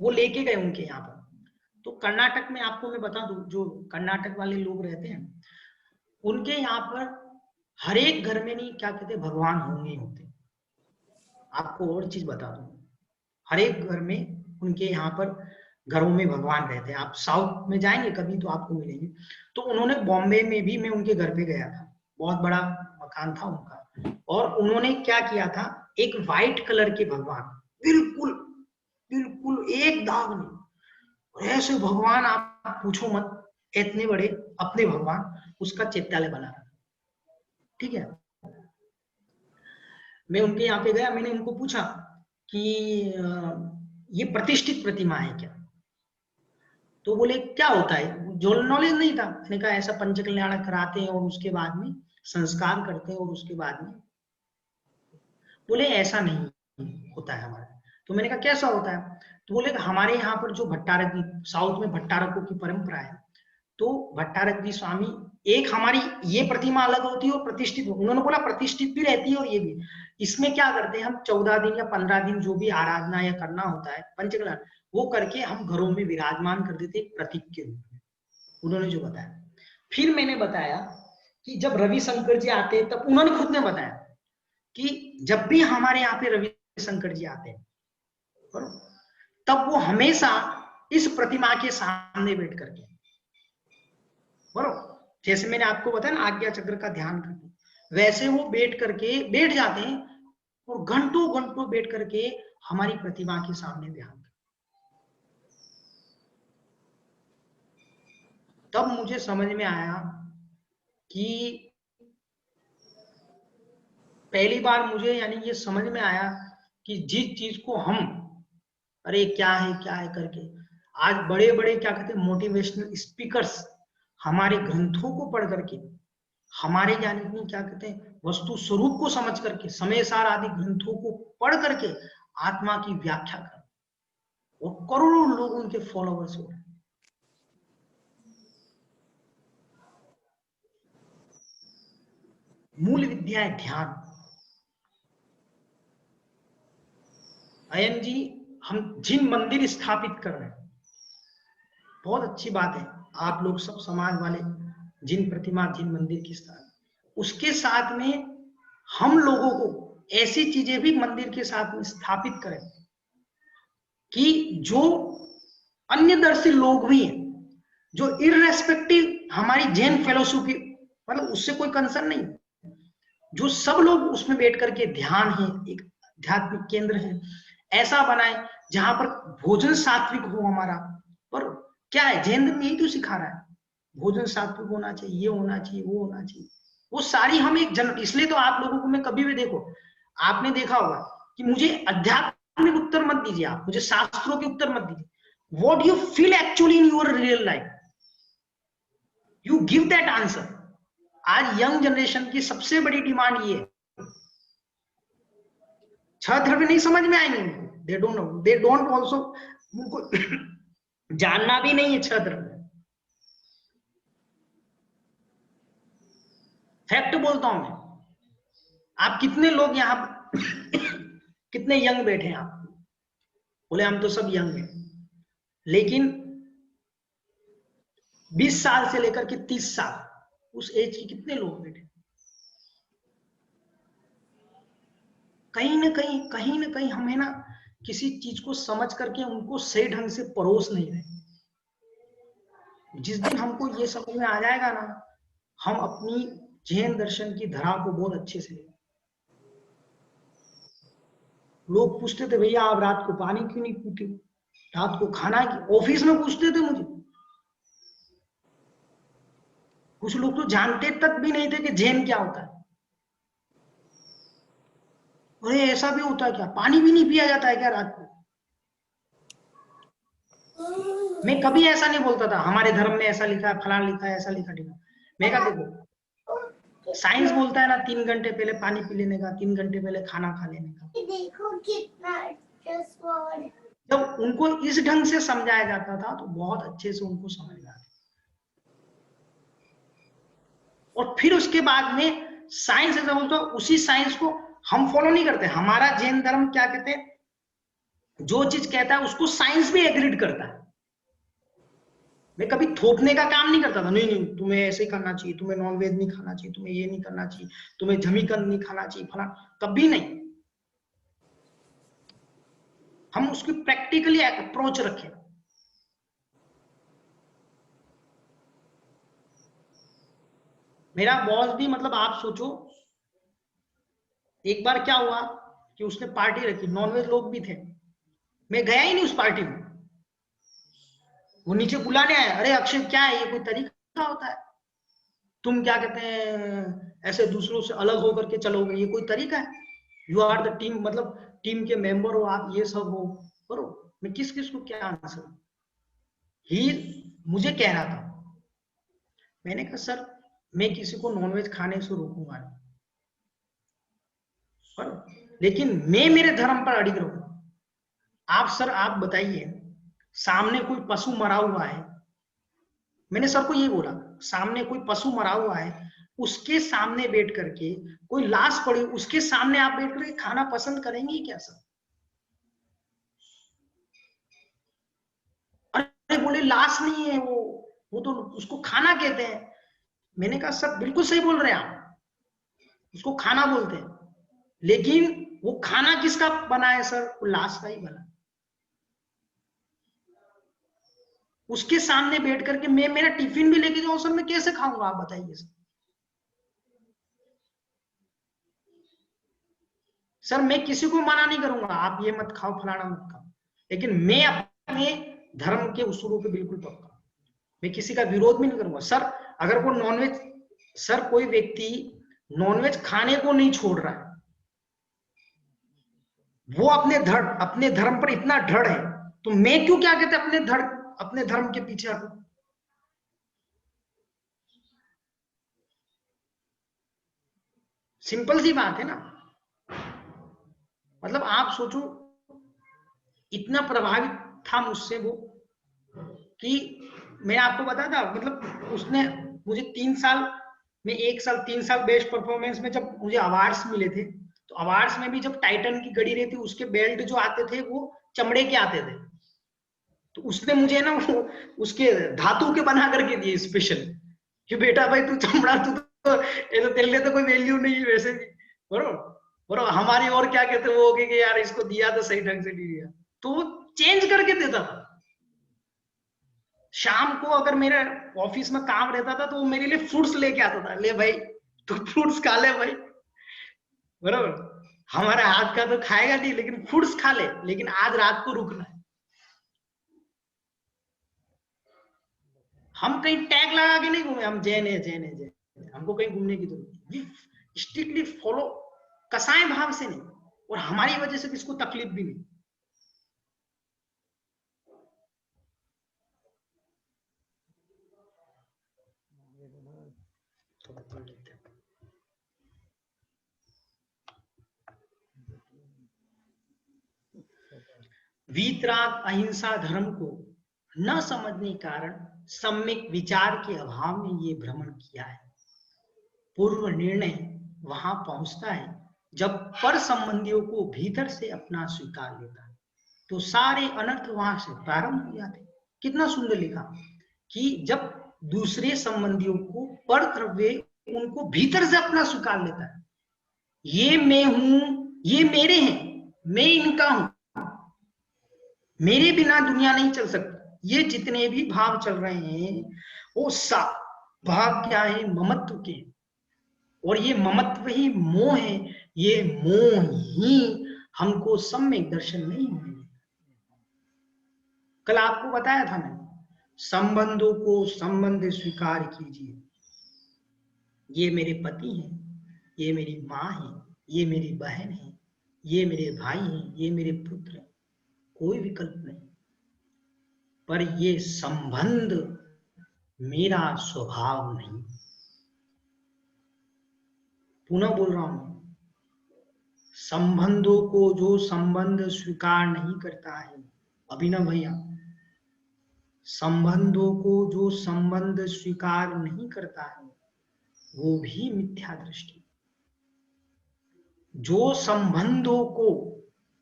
वो लेके गए उनके यहाँ पर। तो कर्नाटक में आपको मैं बता दूं, जो कर्नाटक वाले लोग रहते हैं, उनके यहाँ पर हर एक घर में नहीं, क्या कहते, भगवान होंगे होते। आपको और चीज बता दूं, हर एक घर में उनके यहाँ पर घरों में भगवान रहते हैं। आप साउथ में जाएंगे कभी तो आपको मिलेंगे। तो उन्होंने बॉम्बे में भी, मैं उनके घर पे गया था, बहुत बड़ा मकान था उनका, और उन्होंने क्या किया था, एक व्हाइट कलर के भगवान, बिल्कुल बिल्कुल एक दाग नहीं, और ऐसे भगवान आप पूछो मत, इतने बड़े अपने भगवान, उसका चित्रालय बना रहा। ठीक है। मैं उनके यहाँ पे गया, मैंने उनको पूछा कि ये प्रतिष्ठित प्रतिमा है क्या? तो बोले क्या होता है, जो नॉलेज नहीं था। मैंने कहा ऐसा पंच कल्याण कराते हैं और उसके बाद में संस्कार करते हैं और उसके बाद में, बोले ऐसा नहीं होता है हमारा। तो मैंने कहा कैसा होता है? तो बोले हमारे यहाँ पर जो भट्टारक जी, साउथ में भट्टारकों की परंपरा है, तो भट्टारक जी स्वामी, एक हमारी ये प्रतिमा अलग होती है और प्रतिष्ठित। उन्होंने बोला प्रतिष्ठित भी रहती है और ये भी। इसमें क्या करते हैं हम, 14 दिन या 15 दिन जो भी आराधना या करना होता है पंचकल्याण, वो करके हम घरों में विराजमान कर देते प्रतीक के रूप में। उन्होंने जो बताया। फिर मैंने बताया कि जब रविशंकर जी आते, तब उन्होंने खुद ने बताया कि जब भी हमारे यहाँ पे रविशंकर जी आते हैं, तब वो हमेशा इस प्रतिमा के सामने बैठ करके, बरोबर, जैसे मैंने आपको बताया ना आज्ञा चक्र का ध्यान करके, वैसे वो बैठ जाते हैं और घंटों घंटों बैठ करके हमारी प्रतिमा के सामने ध्यान करते। तब मुझे समझ में आया कि पहली बार मुझे यानी ये समझ में आया कि जिस चीज को हम, अरे क्या है करके, आज बड़े बड़े क्या कहते हैं मोटिवेशनल स्पीकर्स हमारे ग्रंथों को पढ़ करके, हमारे यानी क्या कहते हैं वस्तु स्वरूप को समझ करके, समय सार आदि ग्रंथों को पढ़ करके आत्मा की व्याख्या कर, और करोड़ों लोग उनके फॉलोअर्स हो रहे हैं। मूल विद्या है ध्यान। अयन जी, हम जिन मंदिर स्थापित कर रहे हैं, बहुत अच्छी बात है, आप लोग सब समाज वाले जिन प्रतिमा, जिन मंदिर की स्थापना, उसके साथ में हम लोगों को ऐसी चीजें भी मंदिर के साथ में स्थापित करें कि जो अन्यदर्शी लोग भी हैं, जो इररेस्पेक्टिव हमारी जैन फेलोशिप, मतलब उससे कोई कंसर्न नहीं, जो सब लोग उसमें बैठ करके ध्यान है, एक आध्यात्मिक केंद्र है, ऐसा बनाए जहां पर भोजन सात्विक हो हमारा। पर क्या है, जैन धर्म यही तो सिखा रहा है, भोजन सात्विक होना चाहिए, ये होना चाहिए, वो होना चाहिए, वो सारी हम एक इसलिए तो आप लोगों को मैं कभी भी देखो, आपने देखा होगा कि मुझे आध्यात्मिक उत्तर मत दीजिए, आप मुझे शास्त्रों के उत्तर मत दीजिए, what you feel actually in your real life, you give that answer. आज यंग जनरेशन की सबसे बड़ी डिमांड ये है, छह धर्म नहीं समझ में आएंगे उनको, they don't know, they don't also, उनको जानना भी नहीं है छह धर्म। फैक्ट बोलता हूं मैं, आप कितने लोग यहाँ कितने यंग बैठे हैं, आप बोले हम तो सब यंग हैं, लेकिन 20 साल से लेकर के 30 साल उस एज के कितने लोग बैठे, कहीं ना कहीं हमें ना किसी चीज को समझ करके उनको सही ढंग से परोस नहीं रहे। जिस दिन हमको ये समझ में आ जाएगा ना, हम अपनी जैन दर्शन की धरा को बहुत अच्छे से, लोग पूछते थे भैया आप रात को पानी क्यों नहीं पीते, रात को खाना, ऑफिस में पूछते थे मुझे, कुछ लोग तो जानते तक भी नहीं थे कि जैन क्या होता है। अरे ऐसा भी होता है क्या, पानी भी नहीं पिया जाता है क्या रात को? मैं कभी ऐसा नहीं बोलता था हमारे धर्म में ऐसा लिखा है, फलाना लिखा है, ऐसा लिखा है। मैं कहा देखो, साइंस बोलता है ना 3 घंटे पहले पानी पी लेने का, 3 घंटे पहले खाना खा लेने का। देखो कितना, जब उनको इस ढंग से समझाया जाता था तो बहुत अच्छे से उनको समझ में आता। और फिर उसके बाद में साइंस ऐसा बोलता, उसी साइंस को हम फॉलो नहीं करते। हमारा जैन धर्म क्या कहते हैं, जो चीज कहता है उसको साइंस भी एग्रीड करता है। मैं कभी थोपने का काम नहीं करता था, नहीं तुम्हें ऐसे ही करना चाहिए, तुम्हें नॉनवेज नहीं खाना चाहिए, तुम्हें ये नहीं करना चाहिए, तुम्हें जमीकन नहीं खाना चाहिए, फला, कभी नहीं। हम उसकी प्रैक्टिकली अप्रोच रखें। मेरा बॉस भी, मतलब आप सोचो, एक बार क्या हुआ कि उसने पार्टी रखी, नॉनवेज लोग भी थे, मैं गया ही नहीं उस पार्टी में। वो नीचे बुलाने आया, अरे अक्षय क्या है, ये कोई तरीका होता है? तुम क्या कहते हैं ऐसे दूसरों से अलग होकर के चलोगे, ये कोई तरीका है? यू आर द टीम, मतलब टीम के मेंबर हो आप, ये सब हो करो। मैं किस किस को क्या आंसर? ही मुझे कह रहा था, मैंने कहा सर मैं किसी को नॉनवेज खाने से रोकूंगा नहीं, पर लेकिन मैं मेरे धर्म पर अड़िग रहूंगा। आप सर आप बताइए, सामने कोई पशु मरा हुआ है, मैंने सर को ये बोला, सामने कोई पशु मरा हुआ है, उसके सामने बैठ करके, कोई लाश पड़ी उसके सामने आप बैठ करके खाना पसंद करेंगे क्या सर? अरे बोले लाश नहीं है वो तो उसको खाना कहते हैं। मैंने कहा सर बिल्कुल सही बोल रहे हैं आप, उसको खाना बोलते हैं, लेकिन वो खाना किसका बना है सर? वो लाश का ही बना। उसके सामने बैठ करके मैं मेरा टिफिन भी लेके जाऊं सर, मैं कैसे खाऊंगा आप बताइए सर? सर मैं किसी को मना नहीं करूंगा आप ये मत खाओ, फलाना मत खाओ, लेकिन मैं अपने धर्म के उसूलों पे बिल्कुल पक्का, मैं किसी का विरोध भी नहीं करूंगा। सर अगर कोई नॉनवेज, सर कोई व्यक्ति नॉनवेज खाने को नहीं छोड़ रहा है, वो अपने धर्म पर इतना दृढ़ है, तो मैं क्यों क्या कहते अपने धर्म के पीछे हटूं? सिंपल सी बात है ना। मतलब आप सोचो, इतना प्रभावित था मुझसे वो कि मैं आपको बताया था, मतलब उसने मुझे 3 साल में, 1 साल 3 साल बेस्ट परफॉर्मेंस में जब मुझे अवार्ड्स मिले थे, तो अवार्ड्स में भी जब टाइटन की घड़ी रहती, उसके बेल्ट जो आते थे वो चमड़े के आते थे। तो उसने मुझे ना वो उसके धातु के बना करके दिए स्पेशल, कि बेटा भाई तू चमड़ा, तू तो ये तो तेरे लिए तो कोई वैल्यू नहीं है वैसे भी, बरोबर। और हमारी और क्या कहते वो कि यार इसको दिया तो सही ढंग से नहीं दिया, तो वो चेंज करके देता था। शाम को अगर मेरे ऑफिस में काम रहता था तो वो मेरे लिए फ्रूट्स लेके आता था, ले भाई तू फ्रूट्स खा ले भाई, बरोबर। हमारे हाथ का तो खाएगा नहीं, लेकिन फ्रूट्स खा ले, लेकिन आज रात को रुकना है। हम कहीं टैग लगा के नहीं घूमे, हम जैन है जैन है जैन है, हमको कहीं घूमने की जरूरत नहीं, स्ट्रिक्टली फॉलो, कसाय भाव से नहीं, और हमारी वजह से किसको तकलीफ भी नहीं। वीतराग अहिंसा धर्म को न समझने के कारण सम्यक विचार के अभाव में ये भ्रमण किया है। पूर्व निर्णय वहां पहुंचता है जब पर संबंधियों को भीतर से अपना स्वीकार लेता है, तो सारे अनर्थ वहां से प्रारंभ हो जाते। कितना सुंदर लिखा कि जब दूसरे संबंधियों को पर द्रव्य उनको भीतर से अपना स्वीकार लेता है, ये मैं हूं, ये मेरे हैं, मैं इनका हूं, मेरे बिना दुनिया नहीं चल सकती। ये जितने भी भाव चल रहे हैं वो सब भाव क्या है, ममत्व के, और ये ममत्व ही मोह है। ये मोह ही हमको सम्यक दर्शन नहीं होने देता। कल आपको बताया था मैंने, संबंधों को संबंध स्वीकार कीजिए। ये मेरे पति हैं, ये मेरी माँ है, ये मेरी बहन है, ये मेरे भाई हैं, ये मेरे पुत्र हैं, कोई विकल्प नहीं। पर ये संबंध मेरा स्वभाव नहीं। पुनः बोल रहा हूं, संबंधों को जो संबंध स्वीकार नहीं करता है, अभिनव भैया, संबंधों को जो संबंध स्वीकार नहीं करता है वो भी मिथ्या दृष्टि। जो संबंधों को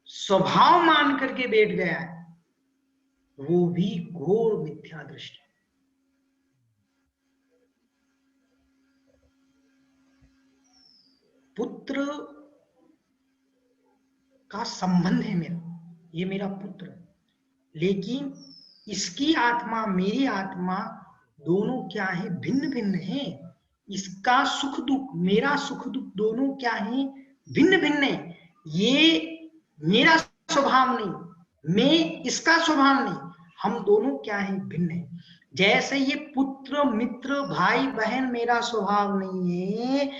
स्वभाव मान करके बैठ गया है वो भी घोर मिथ्या दृष्टि। पुत्र का संबंध है मेरा, ये मेरा पुत्र है, लेकिन इसकी आत्मा मेरी आत्मा दोनों क्या है, भिन्न भिन्न है। इसका सुख दुख, मेरा सुख दुख दोनों क्या है, भिन्न भिन्न है। ये मेरा स्वभाव नहीं, मैं इसका स्वभाव नहीं, हम दोनों क्या है, भिन्न है। जैसे ये पुत्र मित्र भाई बहन मेरा स्वभाव नहीं है,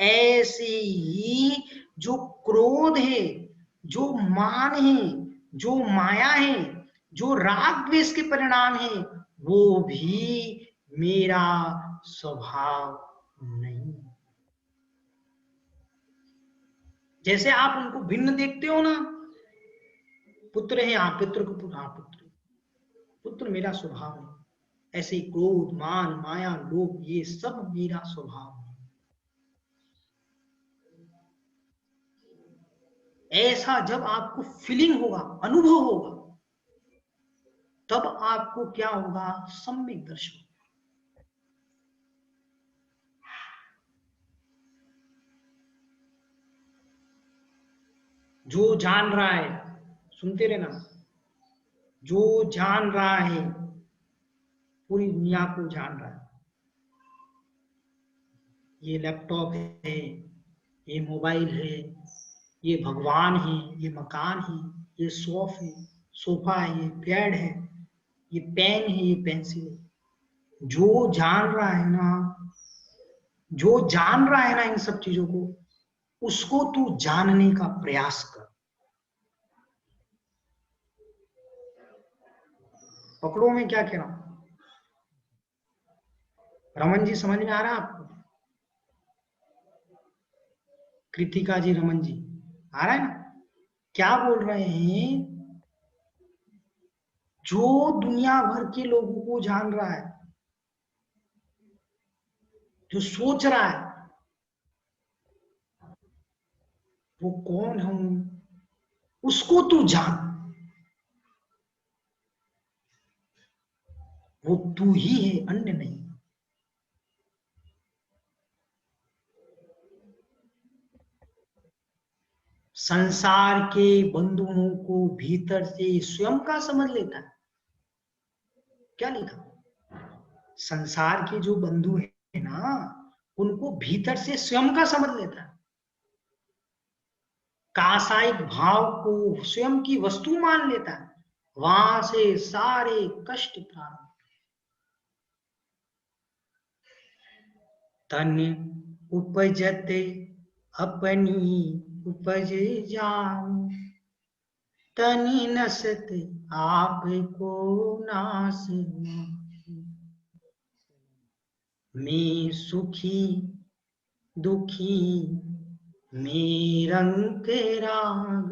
ऐसे ही जो क्रोध है, जो मान है, जो माया है, जो राग द्वेष के परिणाम है, वो भी मेरा स्वभाव नहीं। जैसे आप उनको भिन्न देखते हो ना, पुत्र है, हाँ पुत्र को हाँ पुत्र, पुत्र मेरा स्वभाव है। ऐसे क्रोध मान माया लोभ ये सब मेरा स्वभाव है। ऐसा जब आपको फीलिंग होगा, अनुभव होगा, तब आपको क्या होगा, सम्यक दर्शन। जो जान रहा है, सुनते रहना, जो जान रहा है पूरी दुनिया को जान रहा है। ये लैपटॉप है, ये मोबाइल है, ये भगवान है, ये मकान है, ये सोफा है, ये बेड है, ये पेन है, ये पेंसिल है। जो जान रहा है ना, जो जान रहा है ना इन सब चीजों को, उसको तू जानने का प्रयास कर। पकड़ो मैं क्या कह रहा हूं, रमन जी समझ में आ रहा है आपको? कृतिका जी, रमन जी, आ रहा है ना? क्या बोल रहे हैं? जो दुनिया भर के लोगों को जान रहा है, जो सोच रहा है, वो कौन हूं, उसको तू जान, वो तू ही है, अन्य नहीं। संसार के बंधुओं को भीतर से स्वयं का समझ लेता है। क्या लिखा? संसार के जो बंधु है ना, उनको भीतर से स्वयं का समझ लेता है। कासायिक भाव को स्वयं की वस्तु मान लेता है। वहां से सारे कष्ट प्रारंभ। तन उपजते अपनी उपज जान, तनि नसत आप को नास। मैं सुखी दुखी मैं रंग राग,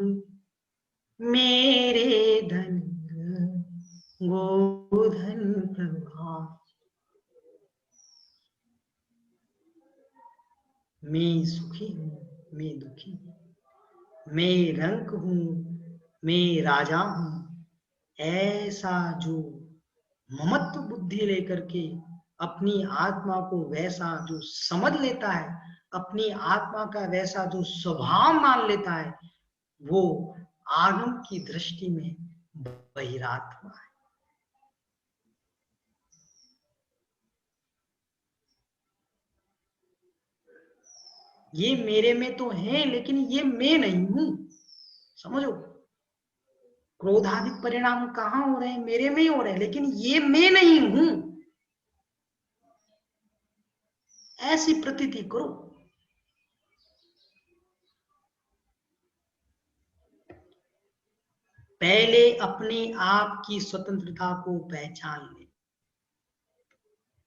मेरे धन गोधन प्रभाव। मैं सुखी हूँ, मैं दुखी हूँ, मैं रंक हूँ, मैं राजा हूँ। ऐसा जो ममत्व बुद्धि लेकर के अपनी आत्मा को वैसा जो समझ लेता है, अपनी आत्मा का वैसा जो स्वभाव मान लेता है, वो आगम की दृष्टि में बहिरात्मा है। ये मेरे में तो है, लेकिन ये मैं नहीं हूं। समझो, क्रोधादि परिणाम कहाँ हो रहे हैं? मेरे में ही हो रहे हैं, लेकिन ये मैं नहीं हूं। ऐसी प्रतीति करो। पहले अपने आप की स्वतंत्रता को पहचान ले।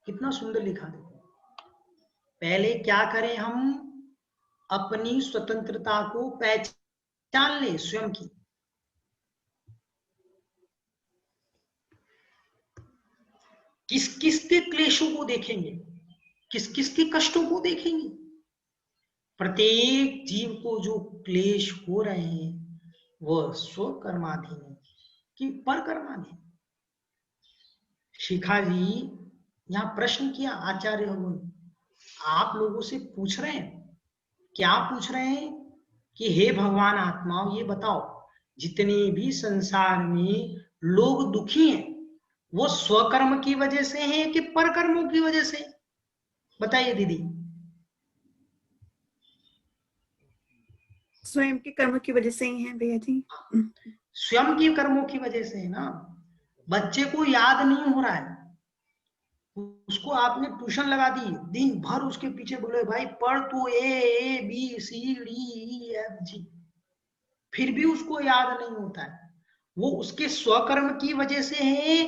कितना सुंदर लिखा देखो। पहले क्या करें हम? अपनी स्वतंत्रता को पहचान ले स्वयं की। किस किस के क्लेशों को देखेंगे, किस किस के कष्टों को देखेंगे। प्रत्येक जीव को जो क्लेश हो रहे हैं वह स्वकर्माधीन है कि परकर्माधीन। शिखा जी यहाँ प्रश्न किया आचार्य भगवान, आप लोगों से पूछ रहे हैं। क्या पूछ रहे हैं? कि हे भगवान आत्माओं, ये बताओ, जितने भी संसार में लोग दुखी हैं, वो स्वकर्म की वजह से हैं कि परकर्मों की वजह से? बताइए दीदी। स्वयं के कर्म की वजह से ही है भैया जी। स्वयं के कर्मों की वजह से है ना। बच्चे को याद नहीं हो रहा है, उसको आपने ट्यूशन लगा दी, दिन भर उसके पीछे बोले भाई पढ़ तू A B C D E F G, फिर भी उसको याद नहीं होता है। वो उसके स्वकर्म की वजह से है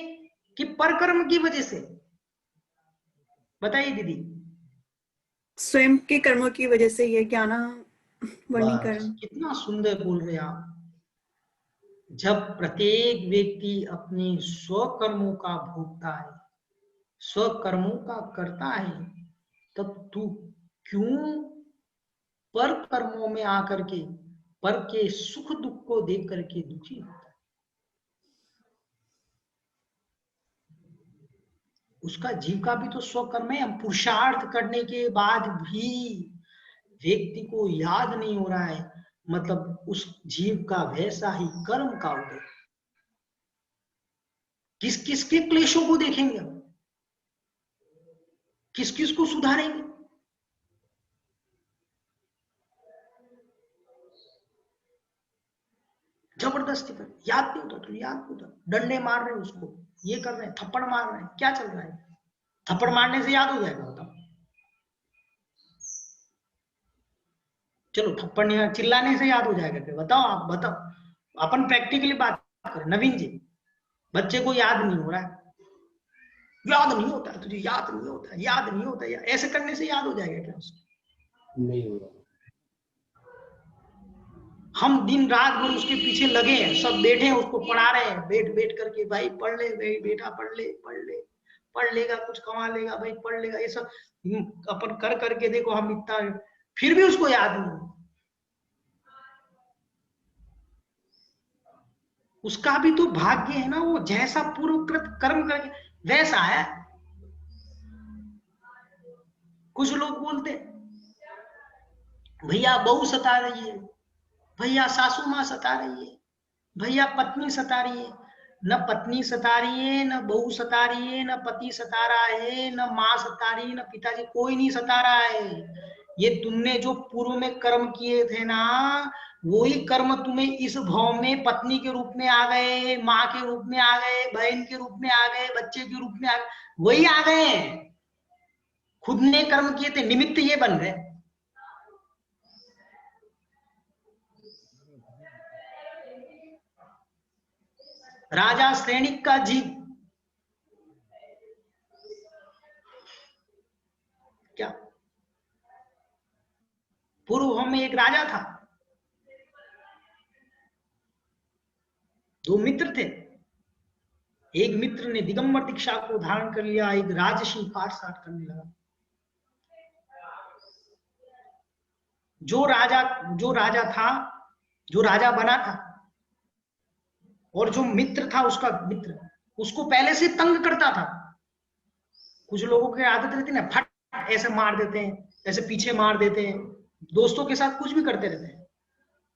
कि परकर्म की वजह से? बताइए दीदी। स्वयं के कर्मों की वजह से ये ज्ञान वर्णीकरण। कितना सुंदर बोल रहे आप। जब प्रत्येक व्यक्ति अपने स्वकर्मों का भोगता है, स्वकर्मों का करता है, तब तू क्यों पर कर्मों में आकर के पर के सुख दुख को देख करके दुखी होता है? उसका जीव का भी तो स्वकर्म है। हम पुरुषार्थ करने के बाद भी व्यक्ति को याद नहीं हो रहा है, मतलब उस जीव का वैसा ही कर्म का उदय। किस किस के क्लेशों को देखेंगे हम? किस किस को सुधारेंगे? जबरदस्ती कर, याद नहीं होता तो याद नहीं होता, डंडे मार रहे हैं उसको, ये कर रहे हैं, थप्पड़ मार रहे हैं, क्या चल रहा है? थप्पड़ मारने से याद हो जाएगा? बताओ। चलो थप्पड़ नहीं, चिल्लाने से याद हो जाएगा फिर? बताओ, आप बताओ। अपन प्रैक्टिकली बात करें। नवीन जी, बच्चे को याद नहीं हो रहा है, याद नहीं होता है तुझे, याद नहीं होता, याद नहीं होता, ऐसे करने से याद हो जाएगा क्या उसको? नहीं हो रहा। हम दिन रात भर उसके पीछे लगे हैं, सब बैठे हैं उसको पढ़ा रहे हैं, बैठ बैठ करके, भाई पढ़ ले, भाई बेटा पढ़ ले, पढ़ लेगा, कुछ कमा लेगा, भाई पढ़ लेगा, ये सब अपन कर करके देखो हम इतना, फिर भी उसको याद नहीं। उसका भी तो भाग्य है ना, वो जैसा पूर्वकृत कर्म करके वैसा है। कुछ लोग बोलते भैया बहू सता रही है, भैया सासू माँ सता रही है, भैया पत्नी सता रही है। न पत्नी सता रही है, न बहू सता रही है, न पति सता रहा है, न माँ सता रही है, न पिताजी, कोई नहीं सता रहा है। ये तुमने जो पूर्व में कर्म किए थे ना, वही कर्म तुम्हें इस भाव में पत्नी के रूप में आ गए, माँ के रूप में आ गए, बहन के रूप में आ गए, बच्चे के रूप में आ गए, वही आ गए। खुद ने कर्म किए थे, निमित्त ये बन गए। राजा सैनिक का जीव क्या, पूर्व में एक राजा था, दो मित्र थे। एक मित्र ने दिगंबर दीक्षा को धारण कर लिया, एक राजसी पाठ साठ करने लगा। जो राजा था, जो राजा बना था, और जो मित्र था, उसका मित्र उसको पहले से तंग करता था। कुछ लोगों की आदत रहती है ना, फट ऐसे मार देते हैं, ऐसे पीछे मार देते हैं, दोस्तों के साथ कुछ भी करते रहते हैं,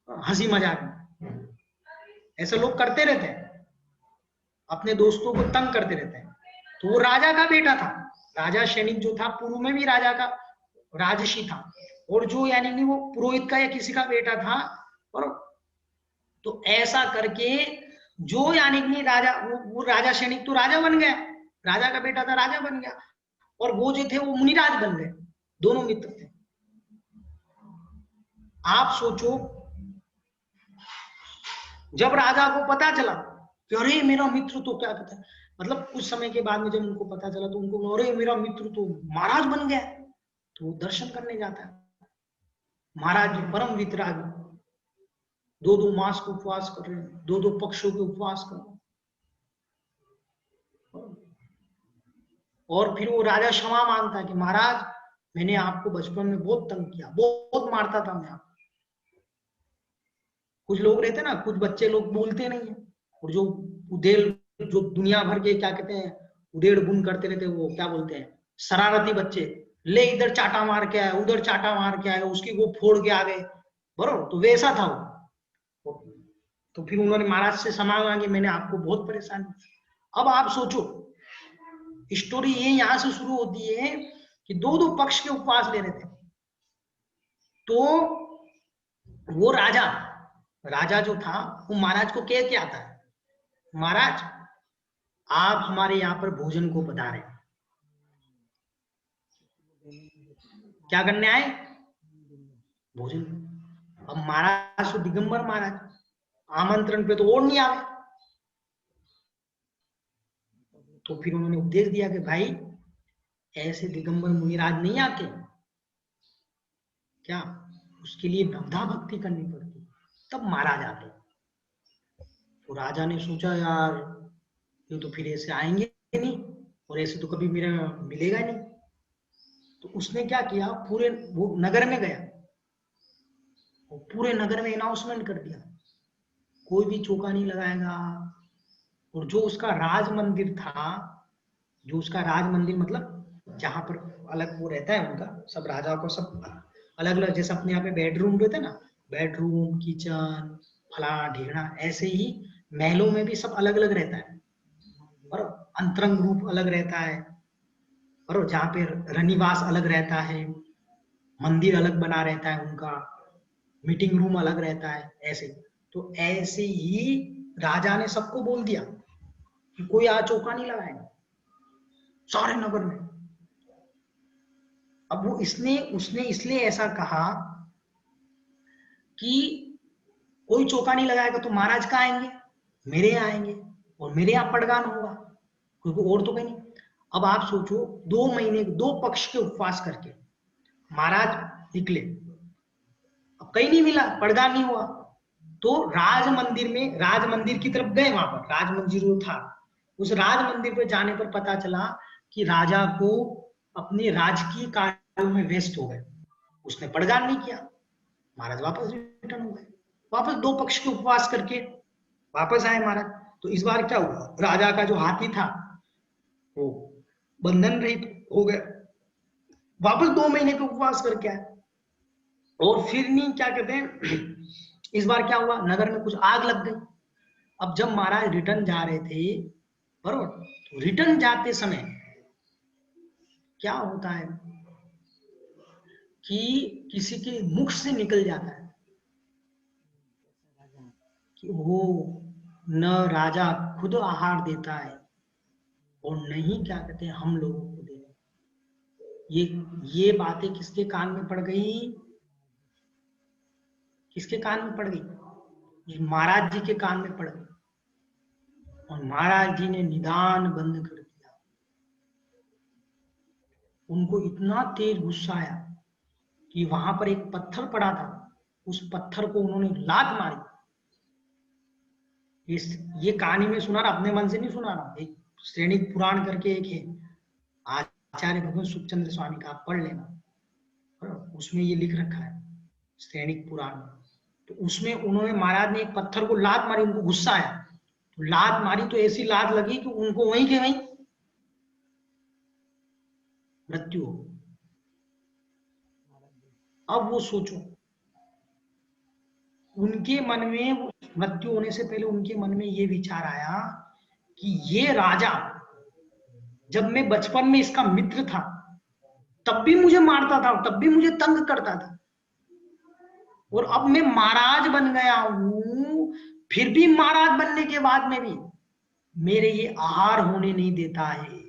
हंसी मजाक में ऐसे लोग करते रहते हैं, अपने दोस्तों को तंग करते रहते हैं। तो वो राजा का बेटा था, राजा सैनिक जो था पूर्व में भी राजा का राजसी था, और जो यानी कि वो पुरोहित का या किसी का बेटा था। और तो ऐसा करके जो यानी कि राजा, वो राजा सैनिक तो राजा बन गया, राजा का बेटा था राजा बन गया, और वो जो थे वो मुनिराज बन गए। दोनों मित्र थे। आप सोचो, जब राजा को पता चला कि अरे मेरा मित्र तो क्या कहता है, मतलब कुछ समय के बाद में जब उनको पता चला तो उनको अरे मेरा मित्र तो महाराज बन गया, तो वो दर्शन करने जाता है। महाराज जी परम वितराग, 2-2 मास को उपवास कर रहे हैं, 2-2 पक्षों के उपवास कर रहे हैं। और फिर वो राजा क्षमा मांगता है कि महाराज मैंने आपको बचपन में बहुत तंग किया, बहुत मारता था मैं आपको। कुछ लोग रहते ना, कुछ बच्चे लोग बोलते नहीं है, और जो उधेड़, जो दुनिया भर के क्या कहते हैं उधेड़ बुन करते रहते, वो क्या बोलते हैं शरारती बच्चे, ले इधर चाटा मार के आए, उधर चाटा मार के आए, उसकी वो फोड़ के आ गए, बरोबर। तो वैसा था वो। तो फिर उन्होंने महाराज से क्षमा मांगी, मैंने आपको बहुत परेशान किया। अब आप सोचो, स्टोरी ये यहां से शुरू होती है कि 2-2 पक्ष के उपवास ले रहे थे। तो वो राजा जो था वो महाराज को कह के आता है, महाराज आप हमारे यहाँ पर भोजन को पधारे। क्या करने आए? भोजन। अब महाराज तो दिगंबर महाराज, आमंत्रण पे तो और नहीं आवे। तो फिर उन्होंने उपदेश दिया कि भाई ऐसे दिगंबर मुनिराज नहीं आते क्या, उसके लिए नवधा भक्ति करनी पड़ती, तब महाराज आते। तो राजा ने सोचा यार ये तो फिर ऐसे आएंगे नहीं, और ऐसे तो कभी मेरा मिलेगा नहीं। तो उसने क्या किया, पूरे वो नगर में गया, और पूरे नगर में अनाउंसमेंट कर दिया कोई भी चौका नहीं लगाएगा। और जो उसका राज मंदिर था, जो उसका राज मंदिर मतलब जहां पर अलग वो रहता है उनका, सब राजा को सब अलग अलग, जैसे अपने यहाँ पे बेडरूम रहते हैं ना, बेडरूम, किचन, फला ढेगड़ा, ऐसे ही महलों में भी सब अलग अलग रहता है, और अंतरंग रूप अलग रहता है, और जहाँ पे रनिवास अलग रहता है, मंदिर अलग बना रहता है उनका, मीटिंग रूम अलग रहता है, ऐसे। तो ऐसे ही राजा ने सबको बोल दिया कि कोई आज चौका नहीं लगाएगा सारे नगर में। अब वो उसने इसलिए ऐसा कहा कि कोई चौका नहीं लगाएगा तो महाराज कहाँ आएंगे, मेरे यहाँ आएंगे, और मेरे यहाँ पड़गान होगा, क्योंकि और तो कहीं नहीं। अब आप सोचो 2 महीने 2 पक्ष के उपवास करके महाराज निकले, अब कहीं नहीं मिला, पड़गान नहीं हुआ। तो राज मंदिर की तरफ गए, वहां पर राज मंदिर जो था, उस राज मंदिर पे जाने पर पता चला कि राजा को अपने राजकीय कार्यों में व्यस्त हो गए, उसने पड़गान नहीं किया। महाराज वापस रिटर्न हो गए, वापस 2 पक्ष के उपवास करके वापस आए महाराज। तो इस बार क्या हुआ, राजा का जो हाथी था वो बंधन रहित हो गया, वापस 2 महीने के उपवास करके आए। और फिर नहीं क्या कहते हैं, इस बार क्या हुआ, नगर में कुछ आग लग गई। अब जब महाराज रिटर्न जा रहे थे, बरोबर, तो रिटर्न जाते समय क्या होता है कि किसी के मुख से निकल जाता है कि वो न राजा खुद आहार देता है और नहीं क्या कहते हैं हम लोगों को देने। ये बातें किसके कान में पड़ गई, किसके कान में पड़ गई, महाराज जी के कान में पड़ गई। और महाराज जी ने निदान बंद कर दिया। उनको इतना तेज गुस्सा आया कि वहां पर एक पत्थर पड़ा था, उस पत्थर को उन्होंने लात मारी। ये कहानी में सुना रहा, अपने मन से नहीं सुना रहा, एक श्रेणिक पुराण करके एक है, आचार्य भगवान सुखचंद्र स्वामी का, आप पढ़ लेना, उसमें ये लिख रखा है श्रेणिक पुराण। तो उसमें उन्होंने, महाराज ने एक पत्थर को लात मारी, उनको गुस्सा आया, तो लात मारी तो ऐसी लात लगी कि उनको वहीं के वहीं मृत्यु हो। अब वो सोचो, उनके मन में, मृत्यु होने से पहले उनके मन में ये विचार आया कि ये राजा, जब मैं बचपन में इसका मित्र था तब भी मुझे मारता था, तब भी मुझे तंग करता था, और अब मैं महाराज बन गया हूं, फिर भी महाराज बनने के बाद में भी मेरे ये आहार होने नहीं देता है।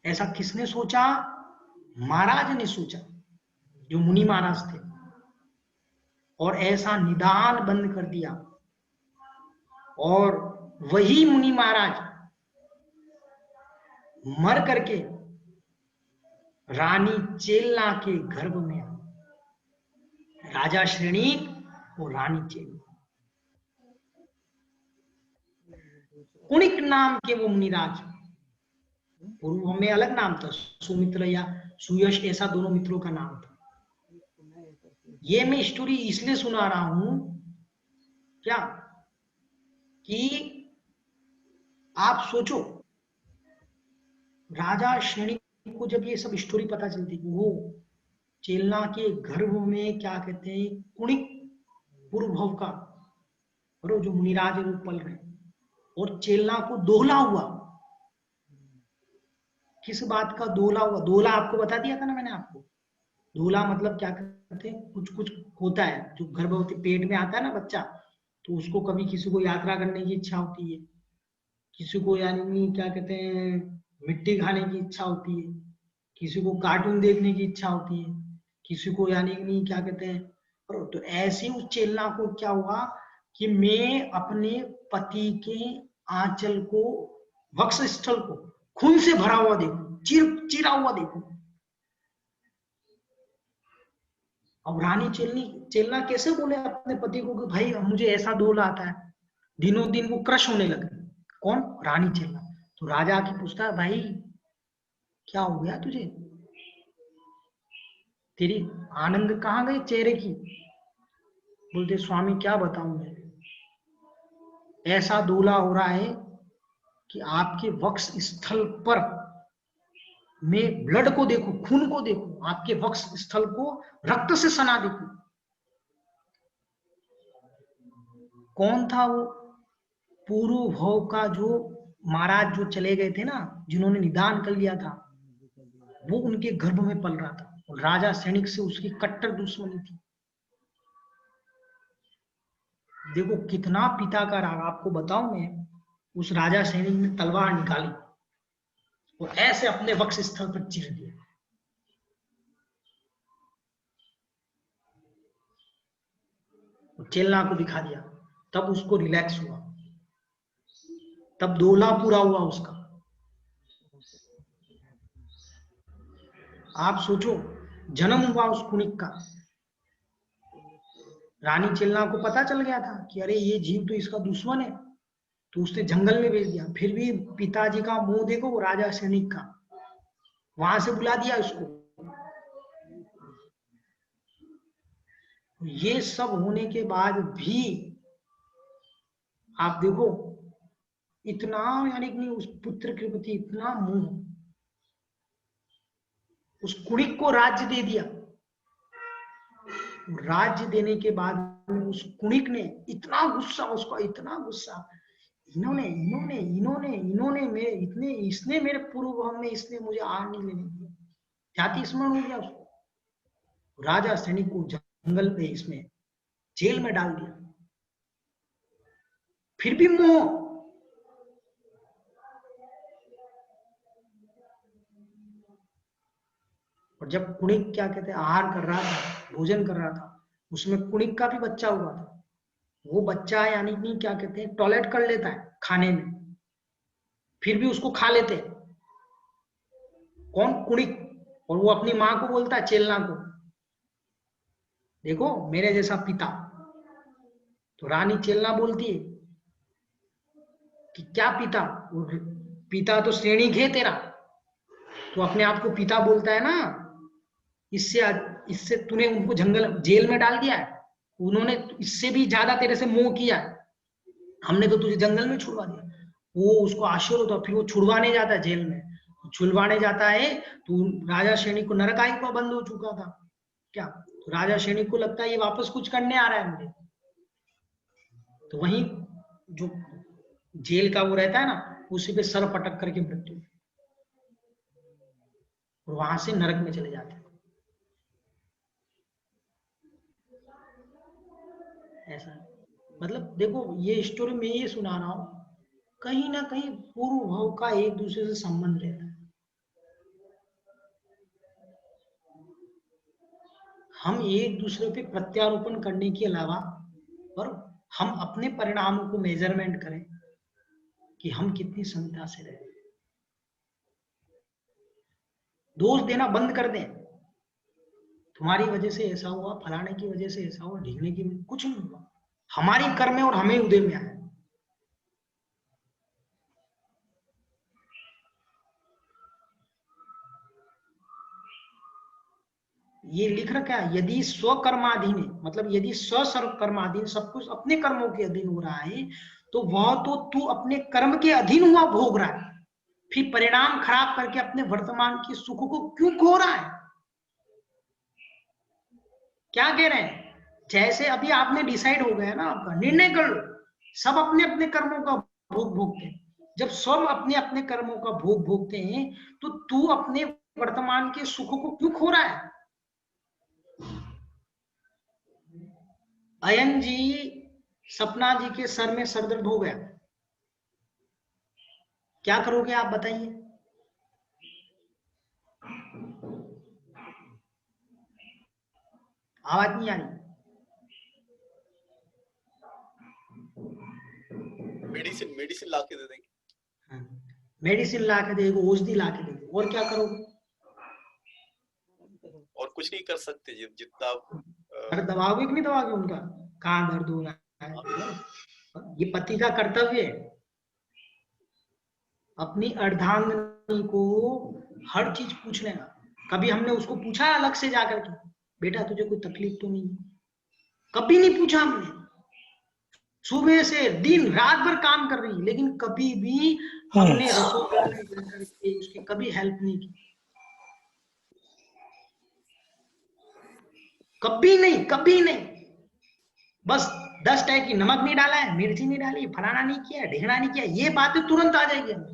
ऐसा किसने सोचा, महाराज ने सोचा, जो मुनि महाराज थे, और ऐसा निदान बंद कर दिया। और वही मुनि महाराज मर करके रानी चेलना के गर्भ में, राजा श्रेणिक और रानी चेलना, कुणिक नाम के वो मुनिराज, पूर्व में अलग नाम था, सुमित्र या सुयश, ऐसा दोनों मित्रों का नाम था। ये मैं स्टोरी इसलिए सुना रहा हूं क्या कि आप सोचो, राजा श्रेणिक को जब ये सब स्टोरी पता चलती कि वो चेलना के गर्भ में क्या कहते हैं, कुणिक पूर्वभव का, और जो मुनिराज रूप पल रहे, और चेलना को दोहला हुआ। किस बात का दोहला हुआ, दोहला आपको बता दिया था ना मैंने आपको। दोहला मतलब क्या कहते हैं, कुछ कुछ होता है जो गर्भवती पेट में आता है ना बच्चा, तो उसको कभी किसी को यात्रा करने की इच्छा होती है, किसी को यानी क्या कहते हैं मिट्टी खाने की इच्छा होती है, किसी को कार्टून देखने की इच्छा होती है, किसी को यानी क्या कहते हैं। तो ऐसे उस चेलना को क्या हुआ कि मैं अपने पति के आंचल को, वक्ष स्थल को खून से भरा हुआ देखूं, चिरा हुआ देखूं। अब रानी चेलना कैसे बोले अपने पति को कि भाई मुझे ऐसा दोहला आता है। दिनों दिन वो क्रश होने लगे। कौन, रानी चेलना। तो राजा आके पूछता है, भाई क्या हो गया तुझे, तेरी आनंद कहाँ गई चेहरे की। बोलते स्वामी क्या बताऊं मैं, ऐसा दोहला हो रहा है कि आपके वक्ष स्थल पर मैं ब्लड को देखूं, खून को देखूं, आपके वक्ष स्थल को रक्त से सना देखूं। कौन था वो, पूर्व भव का जो महाराज जो चले गए थे ना, जिन्होंने निदान कर लिया था, वो उनके गर्भ में पल रहा था। और राजा सैनिक से उसकी कट्टर दुश्मनी थी। देखो कितना पिता का राग। आपको बताऊं मैं, उस राजा सैनिक ने तलवार निकाली और ऐसे अपने वक्ष स्थल पर चीर दिया। चेलना को दिखा दिया, तब उसको रिलैक्स हुआ, तब दोहला पूरा हुआ उसका। आप सोचो, जन्म हुआ उस कुणिक का, रानी चिल्ला को पता चल गया था कि अरे ये जीव तो इसका दुश्मन है, तो उसने जंगल में भेज दिया। फिर भी पिताजी का मुंह देखो, वो राजा सैनिक का, वहां से बुला दिया उसको। ये सब होने के बाद भी आप देखो इतना, यानी कि उस पुत्र के प्रति इतना मोह, उस कुणिक को राज्य दे दिया। राज्य देने के बाद में उस कुणिक ने इतना गुस्सा, उसका इतना गुस्सा, इन्होंने इन्होंने इन्होंने इन्होंने मेरे इतने, इसने मेरे पूर्व में, इसने मुझे आग नहीं लेने दिया, जाति स्मरण हो गया उसको। राजा सैनिक को जंगल पे इसमें जेल में डाल दिया। फिर भी मोह, और जब कुणिक क्या कहते हैं आहार कर रहा था, भोजन कर रहा था, उसमें कुणिक का भी बच्चा हुआ था। वो बच्चा यानी कि क्या कहते हैं टॉयलेट कर लेता है खाने में, फिर भी उसको खा लेते हैं। कौन? कुणिक। और वो अपनी माँ को बोलता है, चेलना को, देखो मेरे जैसा पिता। तो रानी चेलना बोलती है कि क्या पिता? पिता तो श्रेणिक है तेरा, तो अपने आप को पिता बोलता है ना। इससे तूने उनको जंगल जेल में डाल दिया है, उन्होंने इससे भी ज्यादा तेरे से मोह किया है, हमने तो तुझे जंगल में छुड़वा दिया। वो उसको आश्चर्य होता, फिर वो छुड़वाने जाता है जेल में। छुड़वाने जाता है तो राजा सैनिक को नरकायिक का बंद हो चुका था क्या, तो राजा सैनिक को लगता है ये वापस कुछ करने आ रहा है मुझे, तो वहीं जो जेल का वो रहता है ना, उसी पे सर पटक करके मृत्यु, और वहां से नरक में चले जाते हैं। ऐसा मतलब देखो, ये स्टोरी में ये सुना रहा हूं, कहीं ना कहीं पूर्व भाव का एक दूसरे से संबंध रहता है। हम एक दूसरे पे प्रत्यारोपण करने के अलावा और हम अपने परिणामों को मेजरमेंट करें कि हम कितनी क्षमता से रहे। दोष देना बंद कर दें, तुम्हारी वजह से ऐसा हुआ, फलाने की वजह से ऐसा हुआ, ढींगने की वजह, कुछ नहीं हुआ, हमारी कर्म है और हमें उदय में आया। ये लिख रखा है, यदि स्वकर्माधीन है, मतलब यदि स्वकर्माधीन सब कुछ अपने कर्मों के अधीन हो रहा है, तो वह तो तू अपने कर्म के अधीन हुआ भोग रहा है, फिर परिणाम खराब करके अपने वर्तमान के सुख को क्यों खो रहा है? क्या कह रहे हैं? जैसे अभी आपने डिसाइड हो गया ना, आपका निर्णय कर लो, सब अपने अपने कर्मों का भोग भोगते हैं। जब सब अपने अपने कर्मों का भोग भोगते हैं, तो तू अपने वर्तमान के सुख को क्यों खो रहा है? अयन जी, सपना जी के सर में सरदर्द हो गया, क्या करोगे आप बताइए? आवाज नहीं आ रही। मेडिसिन ला के दे देंगे। मेडिसिन ला के देंगे, औषधि ला के देंगे, और क्या करोगे? और कुछ नहीं कर सकते, जितना अरे दबाओगे कि नहीं दबाओगे? उनका कहाँ दर्द हो रहा है, ये पति का कर्तव्य है अपनी अर्धांगिनी को हर चीज पूछ लेना। कभी हमने उसको पूछा अलग से जाकर के, बेटा तुझे कोई तकलीफ तो नहीं? कभी नहीं पूछा हमने। सुबह से दिन रात भर काम कर रही, लेकिन कभी भी हमने रसोई उसकी कभी हेल्प नहीं की, कभी नहीं, कभी नहीं। बस 10 टाइप की नमक नहीं डाला है, मिर्ची नहीं डाली, फलाना नहीं किया, ढेंगना नहीं किया, ये बातें तुरंत आ जाएगी हमें।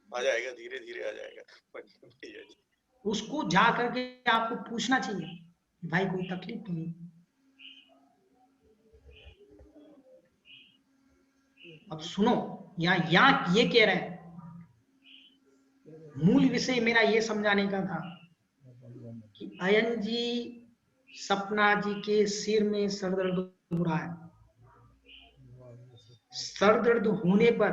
आ जाएगा, धीरे धीरे आ जाएगा। उसको जा करके आपको पूछना चाहिए, भाई कोई तकलीफ तो नहीं? अब सुनो, यहाँ ये कह रहे हैं, मूल विषय मेरा ये समझाने का था कि अयन जी, सपना जी के सिर में सरदर्द हो रहा है। सरदर्द होने पर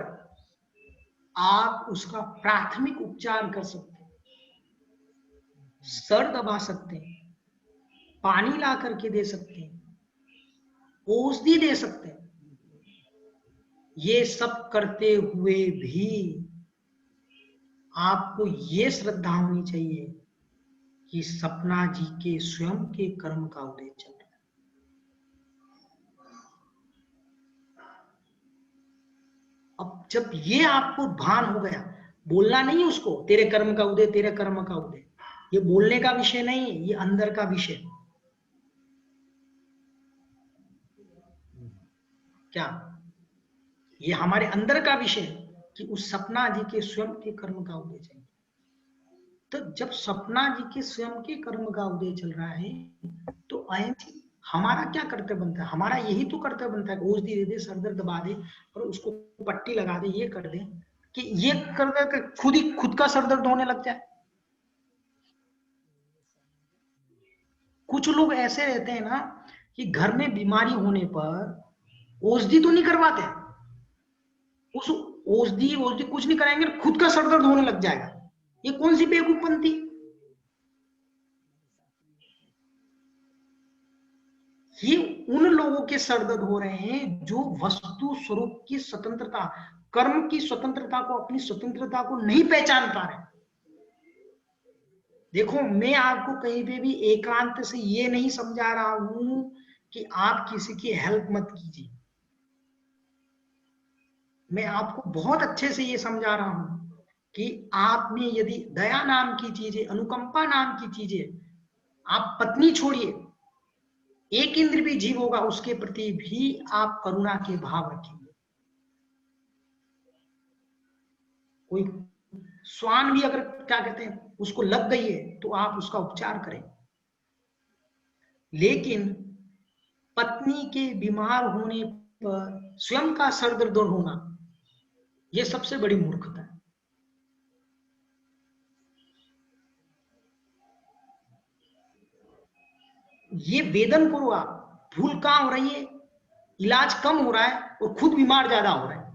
आप उसका प्राथमिक उपचार कर सकते हैं। सर दबा सकते हैं, पानी ला करके दे सकते हैं, औषधि दे सकते हैं। ये सब करते हुए भी आपको ये श्रद्धा होनी चाहिए कि सपना जी के स्वयं के कर्म का उदय चल रहा है। अब जब ये आपको भान हो गया, बोलना नहीं उसको तेरे कर्म का उदय, तेरे कर्म का उदय, ये बोलने का विषय नहीं है, ये अंदर का विषय। क्या ये हमारे अंदर का विषय कि उस सपना जी के स्वयं के कर्म का उदय चाहिए। तो जब सपना जी के स्वयं के कर्म का उदय चल रहा है तो अयम हमारा क्या कर्तव्य बनता है? हमारा यही तो कर्तव्य बनता है कि औषधि दे दे, सर दर्द दबा दे और उसको पट्टी लगा दे, ये कर दे कि ये कर दे कि खुद ही खुद का सर दर्द होने लग जाए। कुछ लोग ऐसे रहते हैं ना कि घर में बीमारी होने पर औषधि तो नहीं करवाते, उस औषधि कुछ नहीं कराएंगे, खुद का सर दर्द होने लग जाएगा। ये कौन सी बेवकूफपंती? ये उन लोगों के सर दर्द हो रहे हैं जो वस्तु स्वरूप की स्वतंत्रता, कर्म की स्वतंत्रता को, अपनी स्वतंत्रता को नहीं पहचान पा रहे। देखो, मैं आपको कहीं पे भी एकांत से ये नहीं समझा रहा हूं कि आप किसी की हेल्प मत कीजिए। मैं आपको बहुत अच्छे से ये समझा रहा हूं कि आप में यदि दया नाम की चीजें, अनुकंपा नाम की चीजें, आप पत्नी छोड़िए, एक इंद्र भी जीव होगा उसके प्रति भी आप करुणा के भाव रखेंगे। कोई स्वान भी अगर क्या कहते हैं उसको लग गई है तो आप उसका उपचार करें, लेकिन पत्नी के बीमार होने पर स्वयं का सर दर्द होना, यह सबसे बड़ी मूर्खता है। ये वेदन करो आप, भूल कहां हो रही है, इलाज कम हो रहा है और खुद बीमार ज्यादा हो रहा है।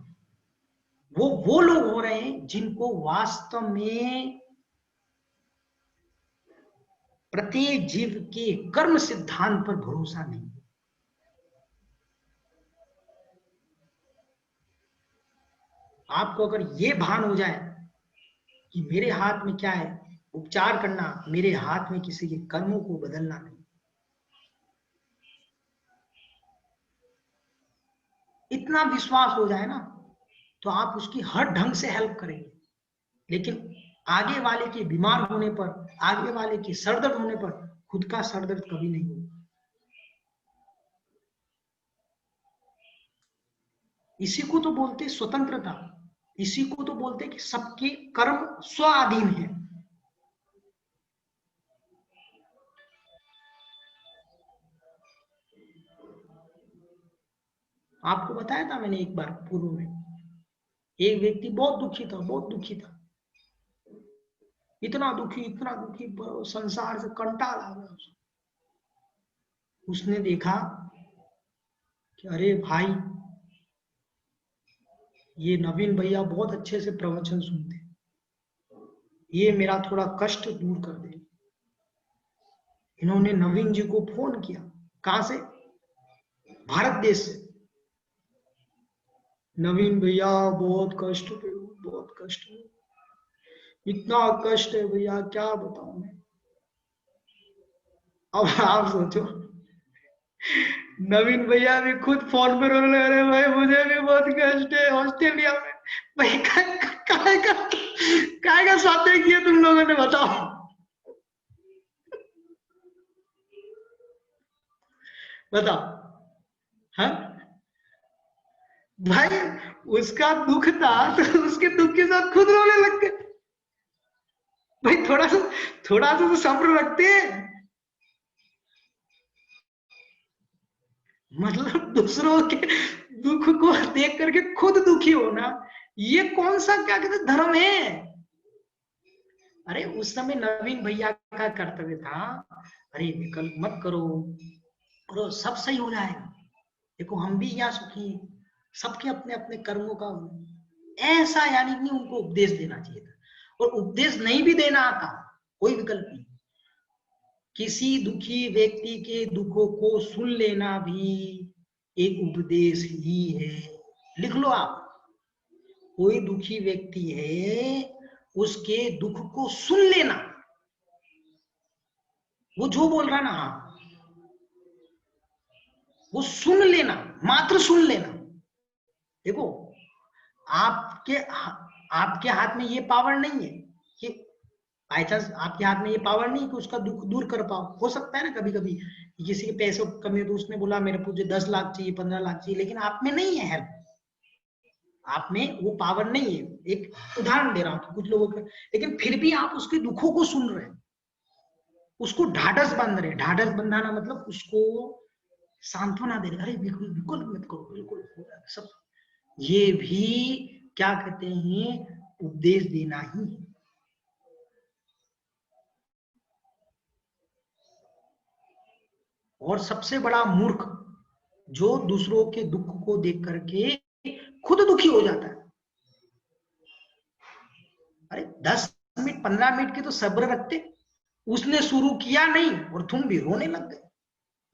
वो लोग हो रहे हैं जिनको वास्तव में प्रत्येक जीव के कर्म सिद्धांत पर भरोसा नहीं। आपको अगर ये भान हो जाए कि मेरे हाथ में क्या है, उपचार करना, मेरे हाथ में किसी के कर्मों को बदलना नहीं, इतना विश्वास हो जाए ना तो आप उसकी हर ढंग से हेल्प करेंगे। लेकिन आगे वाले के बीमार होने पर, आगे वाले के सर दर्द होने पर खुद का सर दर्द कभी नहीं होगा। इसी को तो बोलते स्वतंत्रता, इसी को तो बोलते कि सबके कर्म स्वाधीन है। आपको बताया था मैंने एक बार पूर्व में, एक व्यक्ति बहुत दुखी था, बहुत दुखी था, इतना दुखी संसार से कंटाल आ गया। उसने देखा कि अरे भाई, ये नवीन भैया बहुत अच्छे से प्रवचन सुनते, ये मेरा थोड़ा कष्ट दूर कर दे। इन्होंने नवीन जी को फोन किया, कहां से? भारत देश से। नवीन भैया बहुत कष्ट पे, बहुत कष्ट, इतना कष्ट है भैया क्या बताऊं मैं। अब आप सोचो, नवीन भैया भी खुद फोन पर रोने लगे, भाई मुझे भी बहुत कष्ट है ऑस्ट्रेलिया में। भाई काय का साथ किया तुम लोगों ने, बताओ। बताओ, हाँ भाई, उसका दुख था तो उसके दुख के साथ खुद रोने लग गए। भाई थोड़ा सा तो सब्र रखते हैं। मतलब दूसरों के दुख को देख करके खुद दुखी होना, ये कौन सा क्या कहते धर्म है? अरे उस समय नवीन भैया का कर्तव्य था, अरे विकल्प मत करो, सब सही हो जाएगा। देखो हम भी यहाँ सुखी, सबके अपने अपने कर्मों का ऐसा, यानी कि उनको उपदेश देना चाहिए था। और उपदेश नहीं भी देना आता, कोई विकल्प नहीं, किसी दुखी व्यक्ति के दुखों को सुन लेना भी एक उपदेश ही है। लिख लो आप, कोई दुखी व्यक्ति है, उसके दुख को सुन लेना, वो जो बोल रहा ना, हाँ वो सुन लेना, मात्र सुन लेना। देखो आपके हाथ में ये पावर नहीं है कि बाई चांस आपके हाथ में ये पावर नहीं कि उसका दुख दूर कर पाओ। हो सकता है ना कभी कभी किसी के पैसों की कमी हो तो उसने बोला मेरे मुझे 10 लाख चाहिए, 15 लाख चाहिए, लेकिन आप में नहीं है हेल्प, आप में वो पावर नहीं है। एक उदाहरण दे रहा हूं कुछ लोगों का, लेकिन फिर भी आप उसके दुखों को सुन रहे हैं, उसको ढाढ़स बांध रहे हैं। ढाढ़स बंधाना मतलब उसको सांत्वना दे रहे, अरे बिल्कुल बिल्कुल मत करो, बिल्कुल सब, ये भी क्या कहते हैं, उपदेश देना ही है। और सबसे बड़ा मूर्ख जो दूसरों के दुख को देख करके खुद दुखी हो जाता है। अरे 10 मिनट 15 मिनट के तो सब्र रखते, उसने शुरू किया नहीं और तुम भी रोने लग गए।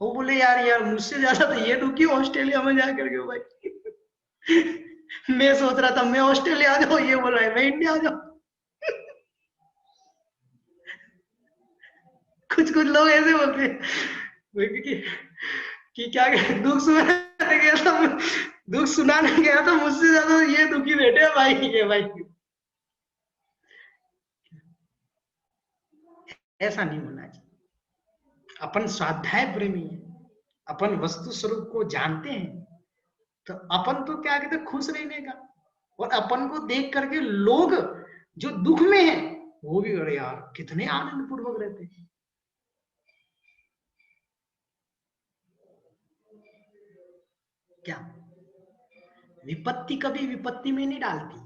वो बोले यार मुझसे ज्यादा तो ये दुखी ऑस्ट्रेलिया में जाकर के भाई। मैं सोच रहा था मैं ऑस्ट्रेलिया आ जाऊं, ये बोल रहा है मैं इंडिया आ जाऊं। कुछ लोग ऐसे बोलते हैं कि क्या दुख सुनाने गया था मुझसे ज्यादा ये दुखी बैठे भाई के भाई। ऐसा नहीं होना चाहिए। अपन स्वाध्याय प्रेमी है, अपन वस्तु स्वरूप को जानते हैं, तो अपन तो क्या कहते खुश रहने का, और अपन को देख करके लोग जो दुख में हैं वो भी अरे यार कितने आनंद पूर्वक रहते हैं। क्या विपत्ति कभी विपत्ति में नहीं डालती।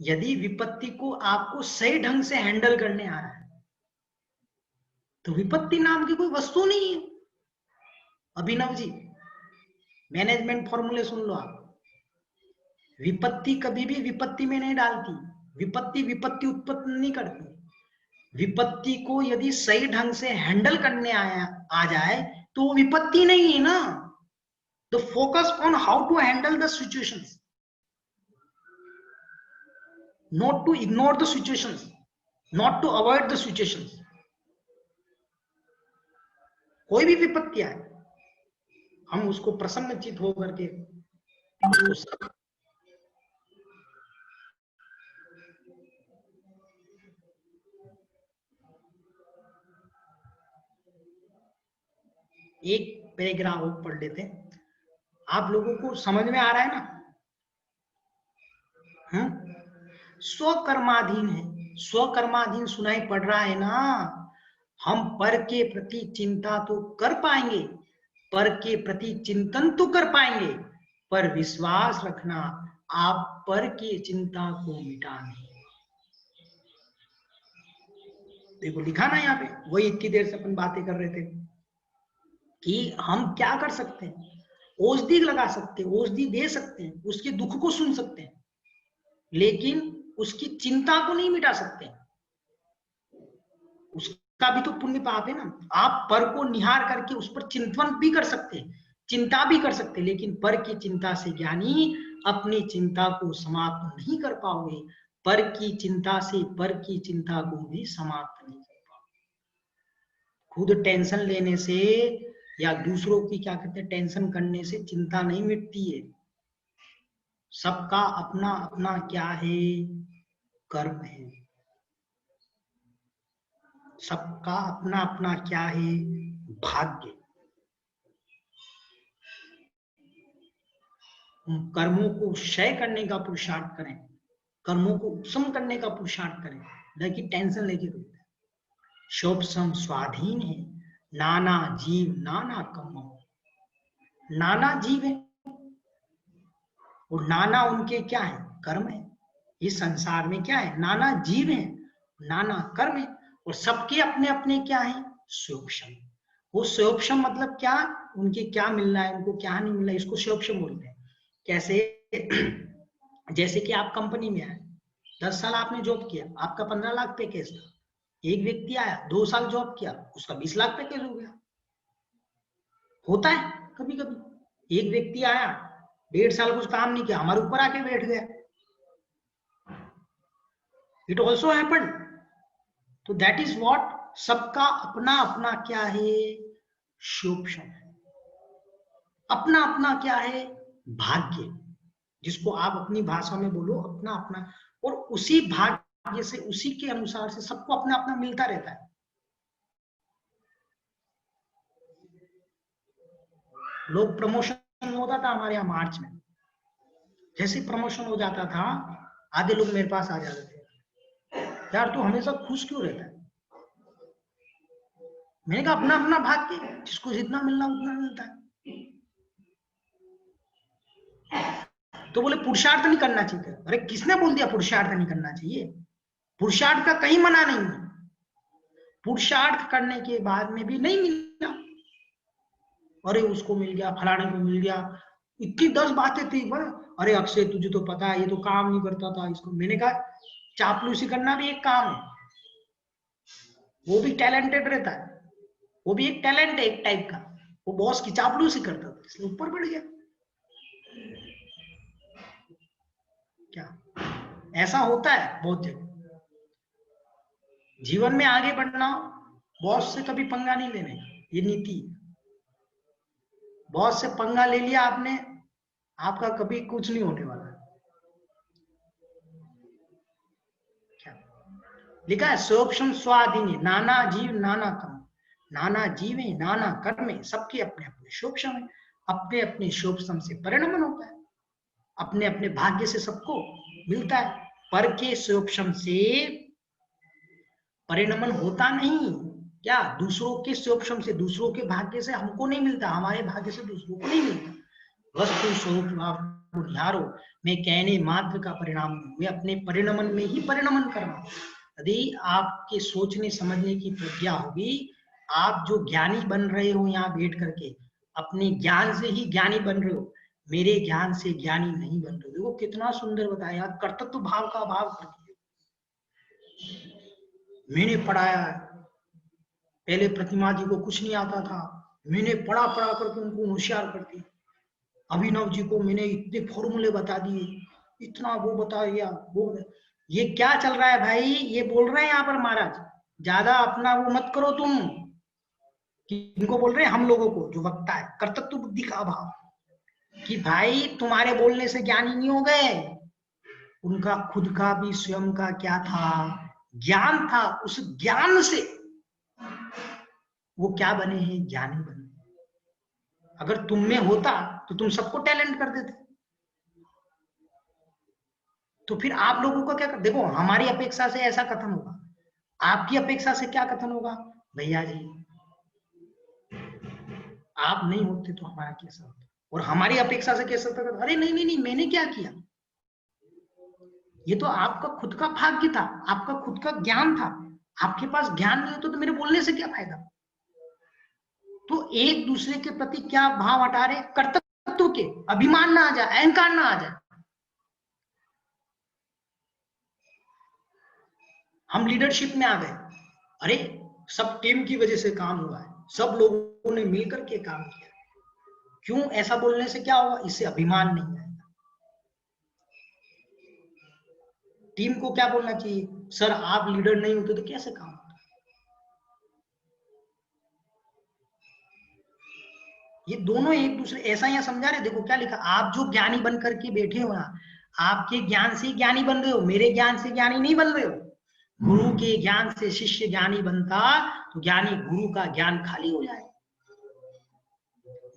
यदि विपत्ति को आपको सही ढंग से हैंडल करने आ रहा है तो विपत्ति नाम की कोई वस्तु नहीं है। अभिनव जी मैनेजमेंट फॉर्मूले सुन लो आप। विपत्ति कभी भी विपत्ति में नहीं डालती, विपत्ति विपत्ति उत्पन्न नहीं करती। विपत्ति को यदि सही ढंग से हैंडल करने आ जाए तो वो विपत्ति नहीं है ना। The focus on how to handle the situations, not to ignore the situations, not to avoid the situations. कोई भी विपत्ति आए हम उसको प्रसन्नचित होकर के एक पैराग्राफ और पढ़ लेते हैं। आप लोगों को समझ में आ रहा है ना? स्वकर्माधीन है, स्वकर्माधीन सुनाई पड़ रहा है ना। हम पर के प्रति चिंता तो कर पाएंगे, पर के प्रति चिंतन तो कर पाएंगे, पर विश्वास रखना आप पर की चिंता को मिटा नहीं। देखो लिखा ना यहाँ पे, वही इतनी देर से अपन बातें कर रहे थे कि हम क्या कर सकते हैं। औषधि लगा सकते हैं, औषधि दे सकते हैं, उसके दुख को सुन सकते हैं, लेकिन उसकी चिंता को नहीं मिटा सकते। उसका भी तो पुण्य पाप है ना। आप पर को निहार करके उस पर चिंतन भी कर सकते हैं, चिंता भी कर सकते हैं, लेकिन पर की चिंता से ज्ञानी अपनी चिंता को समाप्त नहीं कर पाओगे। पर की चिंता से पर की चिंता को भी समाप्त नहीं कर पाओगे। खुद टेंशन लेने से या दूसरों की क्या कहते हैं टेंशन करने से चिंता नहीं मिटती है। सबका अपना अपना क्या है, कर्म है। सबका अपना अपना क्या है, भाग्य। कर्मों को क्षय करने का पुरुषार्थ करें, कर्मों को उपशम करने का पुरुषार्थ करें, न कि टेंशन लेके घूमते। शोभसम स्वाधीन है, नाना जीव नाना कर्म। नाना जीव है और नाना उनके क्या है, कर्म है। इस संसार में क्या है, नाना जीव है, नाना कर्म है, और सबके अपने अपने क्या है, स्वोपशम। वो स्वोपशम मतलब क्या, उनके क्या मिल रहा है, उनको क्या नहीं मिल रहा है, इसको स्वोपशम बोलते हैं। कैसे, जैसे कि आप कंपनी में आए, 10 साल आपने जॉब किया, आपका 15 लाख पैकेज था, एक व्यक्ति आया 2 साल जॉब किया, उसका 20 लाख पैकेज हो गया। होता है कभी कभी। एक व्यक्ति आया 1.5 साल कुछ काम नहीं किया, हमारे ऊपर आके बैठ गया। It also happen. तो दैट इज व्हाट, सबका अपना अपना क्या है, शोभन है, अपना अपना क्या है, भाग्य, जिसको आप अपनी भाषा में बोलो अपना अपना। और उसी भाग्य से, उसी के अनुसार से सबको अपना अपना मिलता रहता है। लोग प्रमोशन होता था हमारे यहाँ मार्च में, जैसे प्रमोशन हो जाता था आधे लोग मेरे पास आ जाते थे, यार तू हमेशा खुश क्यों रहता है? मैंने कहा अपना अपना भाग्य, जिसको जितना मिलना उतना मिलता है। तो बोले पुरुषार्थ नहीं करना चाहिए। अरे किसने बोल दिया पुरुषार्थ नहीं करना चाहिए? पुरुषार्थ का कहीं मना नहीं है। पुरुषार्थ करने के बाद में भी नहीं मिला, अरे उसको मिल गया, फलाने को मिल गया, इतनी 10 बातें थी। अरे अक्षय तुझे तो पता है ये तो काम नहीं करता था इसको। मैंने कहा चापलूसी करना भी एक काम है, वो भी टैलेंटेड रहता है, वो भी एक टैलेंट है एक टाइप का। वो बॉस की चापलूसी करता था इसलिए ऊपर बढ़ गया। क्या ऐसा होता है बहुत जगह। जीवन में आगे बढ़ना, बॉस से कभी पंगा नहीं लेने, ये नीति। बॉस से पंगा ले लिया आपने, आपका कभी कुछ नहीं होने वाला। क्या लिखा है? सोक्षम स्वाधीन नाना जीव नाना कर्म, नाना जीवे नाना कर्मे, सबके अपने अपने शोभम है, अपने अपने शोभम से परिणमन होता है, अपने अपने भाग्य से सबको मिलता है। पर के शोभम से परिणमन होता नहीं। क्या दूसरों के शोभम से, दूसरों के भाग्य से हमको नहीं मिलता, हमारे भाग्य से दूसरों को नहीं मिलता। वस्तु स्वरूप ध्यारो में कहने मात्र का परिणाम नहीं, वे अपने परिणमन में ही परिणमन करना। यदि आपके सोचने समझने की प्रज्ञा होगी, आप जो ज्ञानी बन रहे हो यहाँ बैठ करके, अपने ज्ञान से ही ज्ञानी बन रहे हो, मेरे ज्ञान से ज्ञानी नहीं बन रहे हो। देखो कितना सुंदर बताया, कर्तृत्व भाव का अभाव कर दिया। मैंने पढ़ाया, पहले प्रतिमा जी को कुछ नहीं आता था, मैंने पढ़ा करके उनको होशियार कर दिया। अभिनव जी को मैंने इतने फॉर्मूले बता दिए, इतना वो बता दिया, वो ये क्या चल रहा है भाई? ये बोल रहे हैं यहाँ पर महाराज, ज्यादा अपना वो मत करो तुम। इनको बोल रहे हैं हम लोगों को, जो वक्ता है, कर्तृत्व बुद्धि का अभाव, कि भाई तुम्हारे बोलने से ज्ञानी नहीं हो गए। उनका खुद का भी स्वयं का क्या था, ज्ञान था। उस ज्ञान से वो क्या बने हैं, ज्ञानी बने। अगर तुम में होता तो तुम सबको टैलेंट कर देते। तो फिर आप लोगों का क्या देखो, हमारी अपेक्षा से ऐसा कथन होगा, आपकी अपेक्षा से क्या कथन होगा? भैया जी आप नहीं होते तो हमारा कैसा होता? और हमारी अपेक्षा से कैसा होता? अरे नहीं नहीं नहीं, मैंने क्या किया? ये तो आपका खुद का भाग्य था, आपका खुद का ज्ञान था। आपके पास ज्ञान नहीं होता तो मेरे बोलने से क्या फायदा? तो एक दूसरे के प्रति क्या भाव हटा रहे? कर्तव्य के, अभिमान ना आ जाए, अहंकार ना आ जाए। हम लीडरशिप में आ गए, अरे सब टीम की वजह से काम हुआ है, सब लोगों ने मिलकर के काम किया। क्यों? ऐसा बोलने से क्या होगा? इससे अभिमान नहीं आएगा। टीम को क्या बोलना चाहिए? सर आप लीडर नहीं होते तो कैसे काम होता? ये दोनों एक दूसरे, ऐसा यहाँ समझा रहे। देखो क्या लिखा, आप जो ज्ञानी बन करके बैठे हो यहाँ, आपके ज्ञान से ज्ञानी बन रहे हो, मेरे ज्ञान से ज्ञानी नहीं बन रहे हो। गुरु के ज्ञान से शिष्य ज्ञानी बनता तो ज्ञानी गुरु का ज्ञान खाली हो जाए।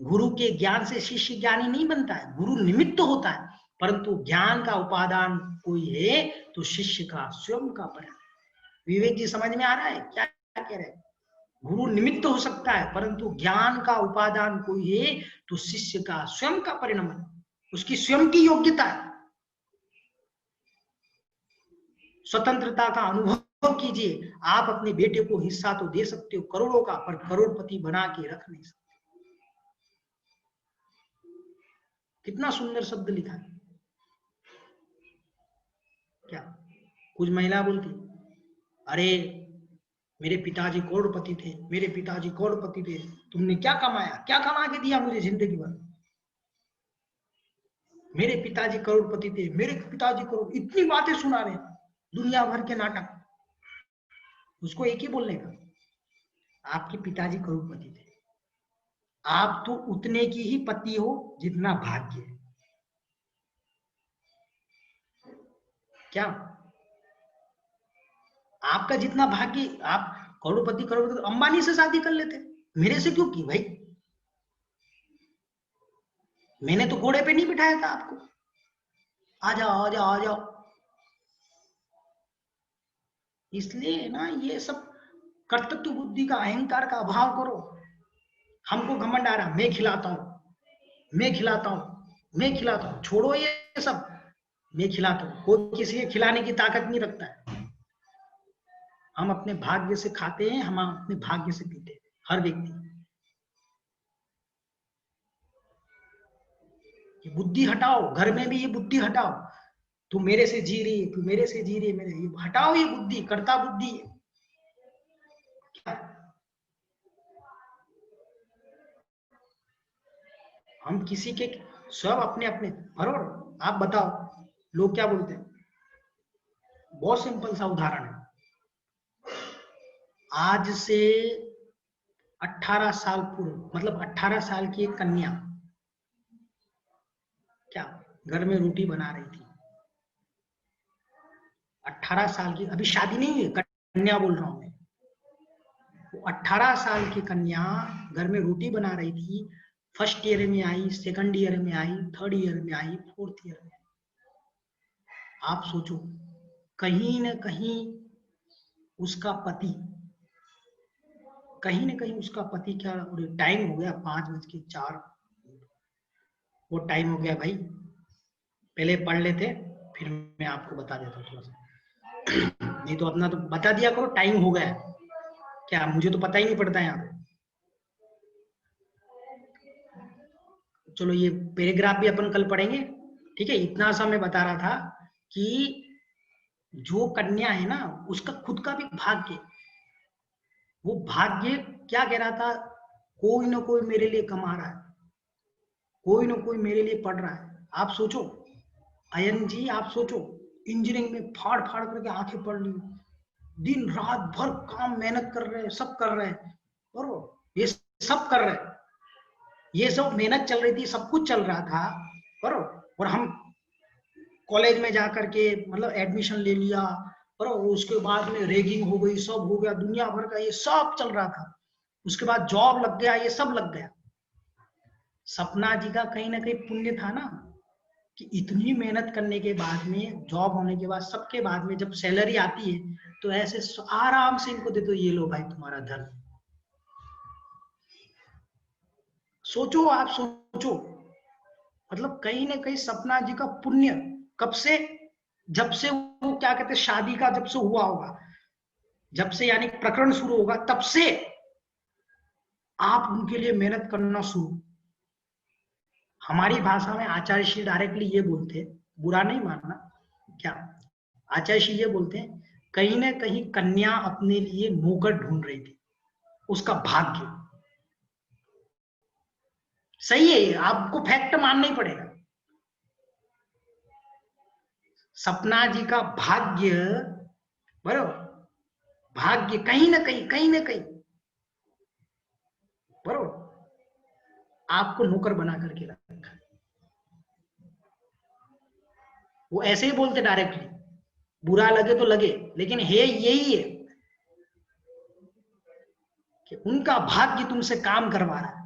गुरु के ज्ञान से शिष्य ज्ञानी नहीं बनता है, गुरु निमित्त होता है, परंतु ज्ञान का उपादान कोई है तो शिष्य का स्वयं का परिणाम। विवेक जी समझ में आ रहा है क्या कह रहे हैं? गुरु निमित्त हो सकता है, परंतु ज्ञान का उपादान कोई है तो शिष्य का स्वयं का परिणाम, उसकी स्वयं की योग्यता है। स्वतंत्रता का अनुभव कीजिए। आप अपने बेटे को हिस्सा तो दे सकते हो करोड़ों का, पर करोड़पति बना के रख नहीं सकते। कितना सुंदर शब्द लिखा है। क्या कुछ महिला बोलती, अरे मेरे पिताजी करोड़पति थे, मेरे पिताजी करोड़पति थे। तुमने क्या कमाया, क्या कमा के दिया मुझे जिंदगी भर? मेरे पिताजी करोड़पति थे, मेरे पिताजी करोड़, इतनी बातें सुना रहे, दुनिया भर के नाटक। उसको एक ही बोलने का, आपके पिताजी करोड़पति थे, आप तो उतने की ही पति हो जितना भाग्य है। क्या आपका जितना भाग्य? आप करोड़पति अंबानी से शादी कर लेते, मेरे से क्यों की भाई? मैंने तो घोड़े पे नहीं बिठाया था आपको, आ जाओ आ जाओ आ जाओ। इसलिए ना ये सब कर्तृत्व बुद्धि का, अहंकार का अभाव करो। हमको घमंड आ रहा, मैं खिलाता हूँ, मैं खिलाता हूँ, मैं खिलाता हूँ। छोड़ो ये सब, मैं खिलाता हूँ। कोई किसी के खिलाने की ताकत नहीं रखता है। हम अपने भाग्य से खाते हैं, हम अपने भाग्य से पीते हैं, हर व्यक्ति। ये बुद्धि हटाओ, घर में भी ये बुद्धि हटाओ। तू मेरे से जी रही है, तू मेरे से जी रही है, मेरे ये हटाओ, ये बुद्धि कर्ता बुद्धि है। क्या हम किसी के, सब अपने अपने, बरोबर? आप बताओ लोग क्या बोलते हैं? बहुत सिंपल सा उदाहरण है। आज से 18 साल पूर्व, मतलब 18 साल की एक कन्या क्या घर में रोटी बना रही थी। 18 साल की, अभी शादी नहीं हुई, कन्या बोल रहा हूं मैं। वो 18 साल की कन्या घर में रोटी बना रही थी। फर्स्ट ईयर में आई, सेकंड ईयर में आई, थर्ड ईयर में आई, फोर्थ ईयर में। आप सोचो, कहीं न कहीं उसका पति, कहीं न कहीं उसका पति क्या, टाइम हो गया 5:04, वो टाइम हो गया भाई, पहले पढ़ लेते फिर मैं आपको बता देता हूँ थोड़ा सा। नहीं तो अपना तो बता दिया करो, टाइम हो गया। क्या मुझे तो पता ही नहीं पड़ता यहाँ पे। चलो ये पैराग्राफ भी अपन कल पढ़ेंगे, ठीक है। इतना सा मैं बता रहा था कि जो कन्या है ना, उसका खुद का भी भाग्य, वो भाग्य क्या कह रहा था, कोई ना कोई मेरे लिए कमा रहा है, कोई ना कोई मेरे लिए पढ़ रहा है। आप सोचो अयन जी, आप सोचो, इंजीनियरिंग में फाड़ फाड़ करके आंखें पढ़ ली, दिन रात भर काम मेहनत कर रहे हैं, सब कर रहे हैं, बरोबर? ये सब कर रहे हैं, ये सब मेहनत चल रही थी, सब कुछ चल रहा था, बरोबर? और हम कॉलेज में जाकर के मतलब एडमिशन ले लिया, बरोबर? उसके बाद में रैगिंग हो गई, सब हो गया, दुनिया भर का ये सब चल रहा था। उसके बाद जॉब लग गया, ये सब लग गया। सपना जी का कहीं ना कहीं पुण्य था ना, कि इतनी मेहनत करने के बाद में, जॉब होने के बाद, सबके बाद में जब सैलरी आती है तो ऐसे आराम से इनको दे दो, ये लो भाई तुम्हारा धन। सोचो, आप सोचो, मतलब कहीं ना कहीं सपना जी का पुण्य कब से, जब से वो क्या कहते हैं, शादी का जब से हुआ होगा, जब से यानी प्रकरण शुरू होगा, तब से आप उनके लिए मेहनत करना शुरू। हमारी भाषा में आचार्य श्री डायरेक्टली ये बोलते हैं, बुरा नहीं मानना, क्या आचार्य श्री ये बोलते हैं, कहीं ना कहीं कन्या अपने लिए नौकर ढूंढ रही थी, उसका भाग्य। सही है, आपको फैक्ट मानना ही पड़ेगा। सपना जी का भाग्य, बरोबर, भाग्य कहीं ना कहीं बरोबर आपको नौकर बना करके रखा। वो ऐसे ही बोलते डायरेक्टली, बुरा लगे तो लगे, लेकिन है यही है कि उनका भाग्य तुमसे काम करवा रहा है।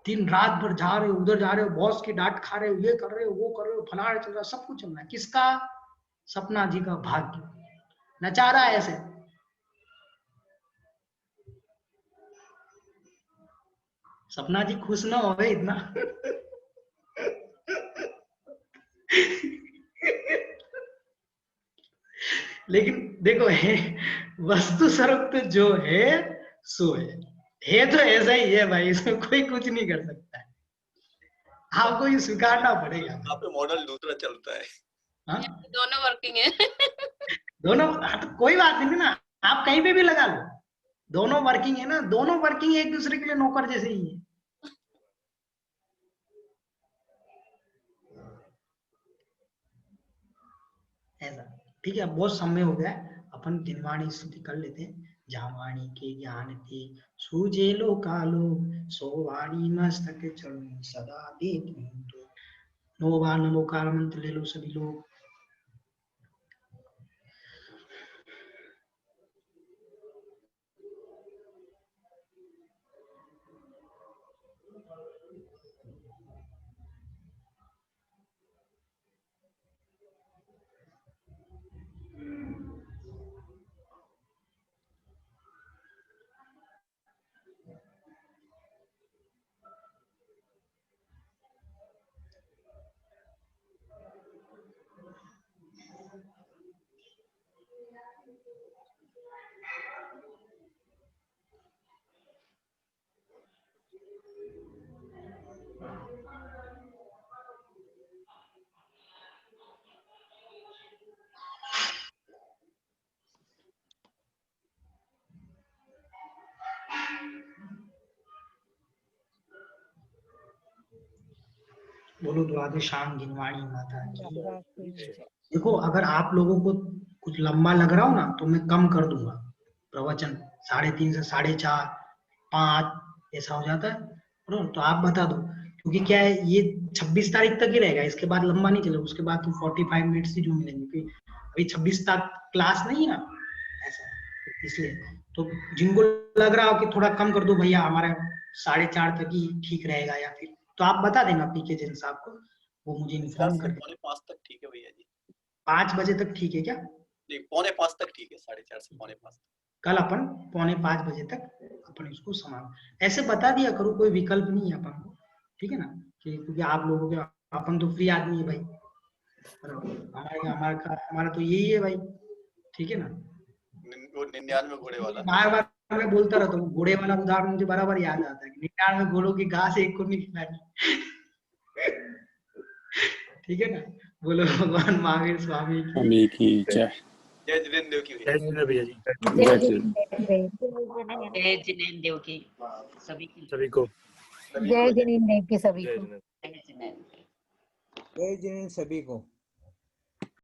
दिन रात भर जा रहे हो, उधर जा रहे हो, बॉस की डांट खा रहे हो, ये कर रहे हो, वो कर रहे हो, फलाना चल रहा है, सब कुछ चल रहा है। किसका? सपना जी का भाग्य नचा रहा है ऐसे। सपना जी खुश ना हो इतना। लेकिन देखो, है वस्तु स्वरूप तो जो है सो है तो ऐसा ही है भाई, इसमें कोई कुछ नहीं कर सकता है, आपको ये स्वीकारना पड़ेगा। यहाँ पे मॉडल दूसरा चलता है। हाँ दोनों वर्किंग है। दोनों, हाँ, तो कोई बात नहीं ना, आप कहीं पे भी लगा लो, दोनों वर्किंग है ना, दोनों वर्किंग एक दूसरे के लिए नौकर जैसे ही है। ऐसा ठीक है। अब बहुत समय हो गया है, अपन दिनवाणी स्तुति कर लेते हैं। जावाणी के ज्ञान थे सूझे लो कालो, सोवाणी मस्तक चढ़ो सदा दे तुम। नौ बार नमोकार मंत्र ले लो सभी लोग। बोलो द्वादशांग गिनवाणी माता की। देखो अगर आप लोगों को कुछ लंबा लग रहा हो ना तो मैं कम कर दूंगा प्रवचन, 3:30 से 4:30, 5 ऐसा हो जाता है बरोबर, तो आप बता दो, क्योंकि क्या है ये 26 तारीख तक ही रहेगा, इसके बाद लंबा नहीं चलेगा, उसके बाद तो 45 मिनट्स ही जो मिलेंगे, क्योंकि अभी 26 तक क्लास नहीं है ना, ऐसा इसलिए। तो जिनको लग रहा हो कि थोड़ा कम कर दो भैया, हमारा 4:30 तक ही ठीक रहेगा, या फिर तो आप बता देना पीके जैन साहब को, वो मुझे इन्फॉर्म कर दे। 4:45 तक ठीक है भैया जी। 5 बजे तक ठीक है क्या? नहीं 4:45 तक ठीक है, 4:30 से 4:45 तक। कल अपन 4:45 बजे तक अपन इसको समाप्त ऐसे बता दिया करो, कोई विकल्प नहीं है अपन को, ठीक है ना, क्योंकि आप लोगों के, अपन तो फ्री आदमी है भाई, हमारा तो यही है भाई, ठीक है ना। वो 99 घोड़े वाला। बार बार मैं बोलता रहता हूँ, घोड़े वाला उदाहरण मुझे बराबर याद आता है, 99 घोड़ों की घास एक को नहीं खिलानी। ठीक है ना। बोलो भगवान महावीर स्वामी की जय। जय जिनेंद्र की जय जिनेंद्र भैया जी। जय जय जिनेंद्र की सभी की। सभी को जय जिनेंद्र की सभी को। जय जिनेंद्र। जय जिनेंद्र सभी को।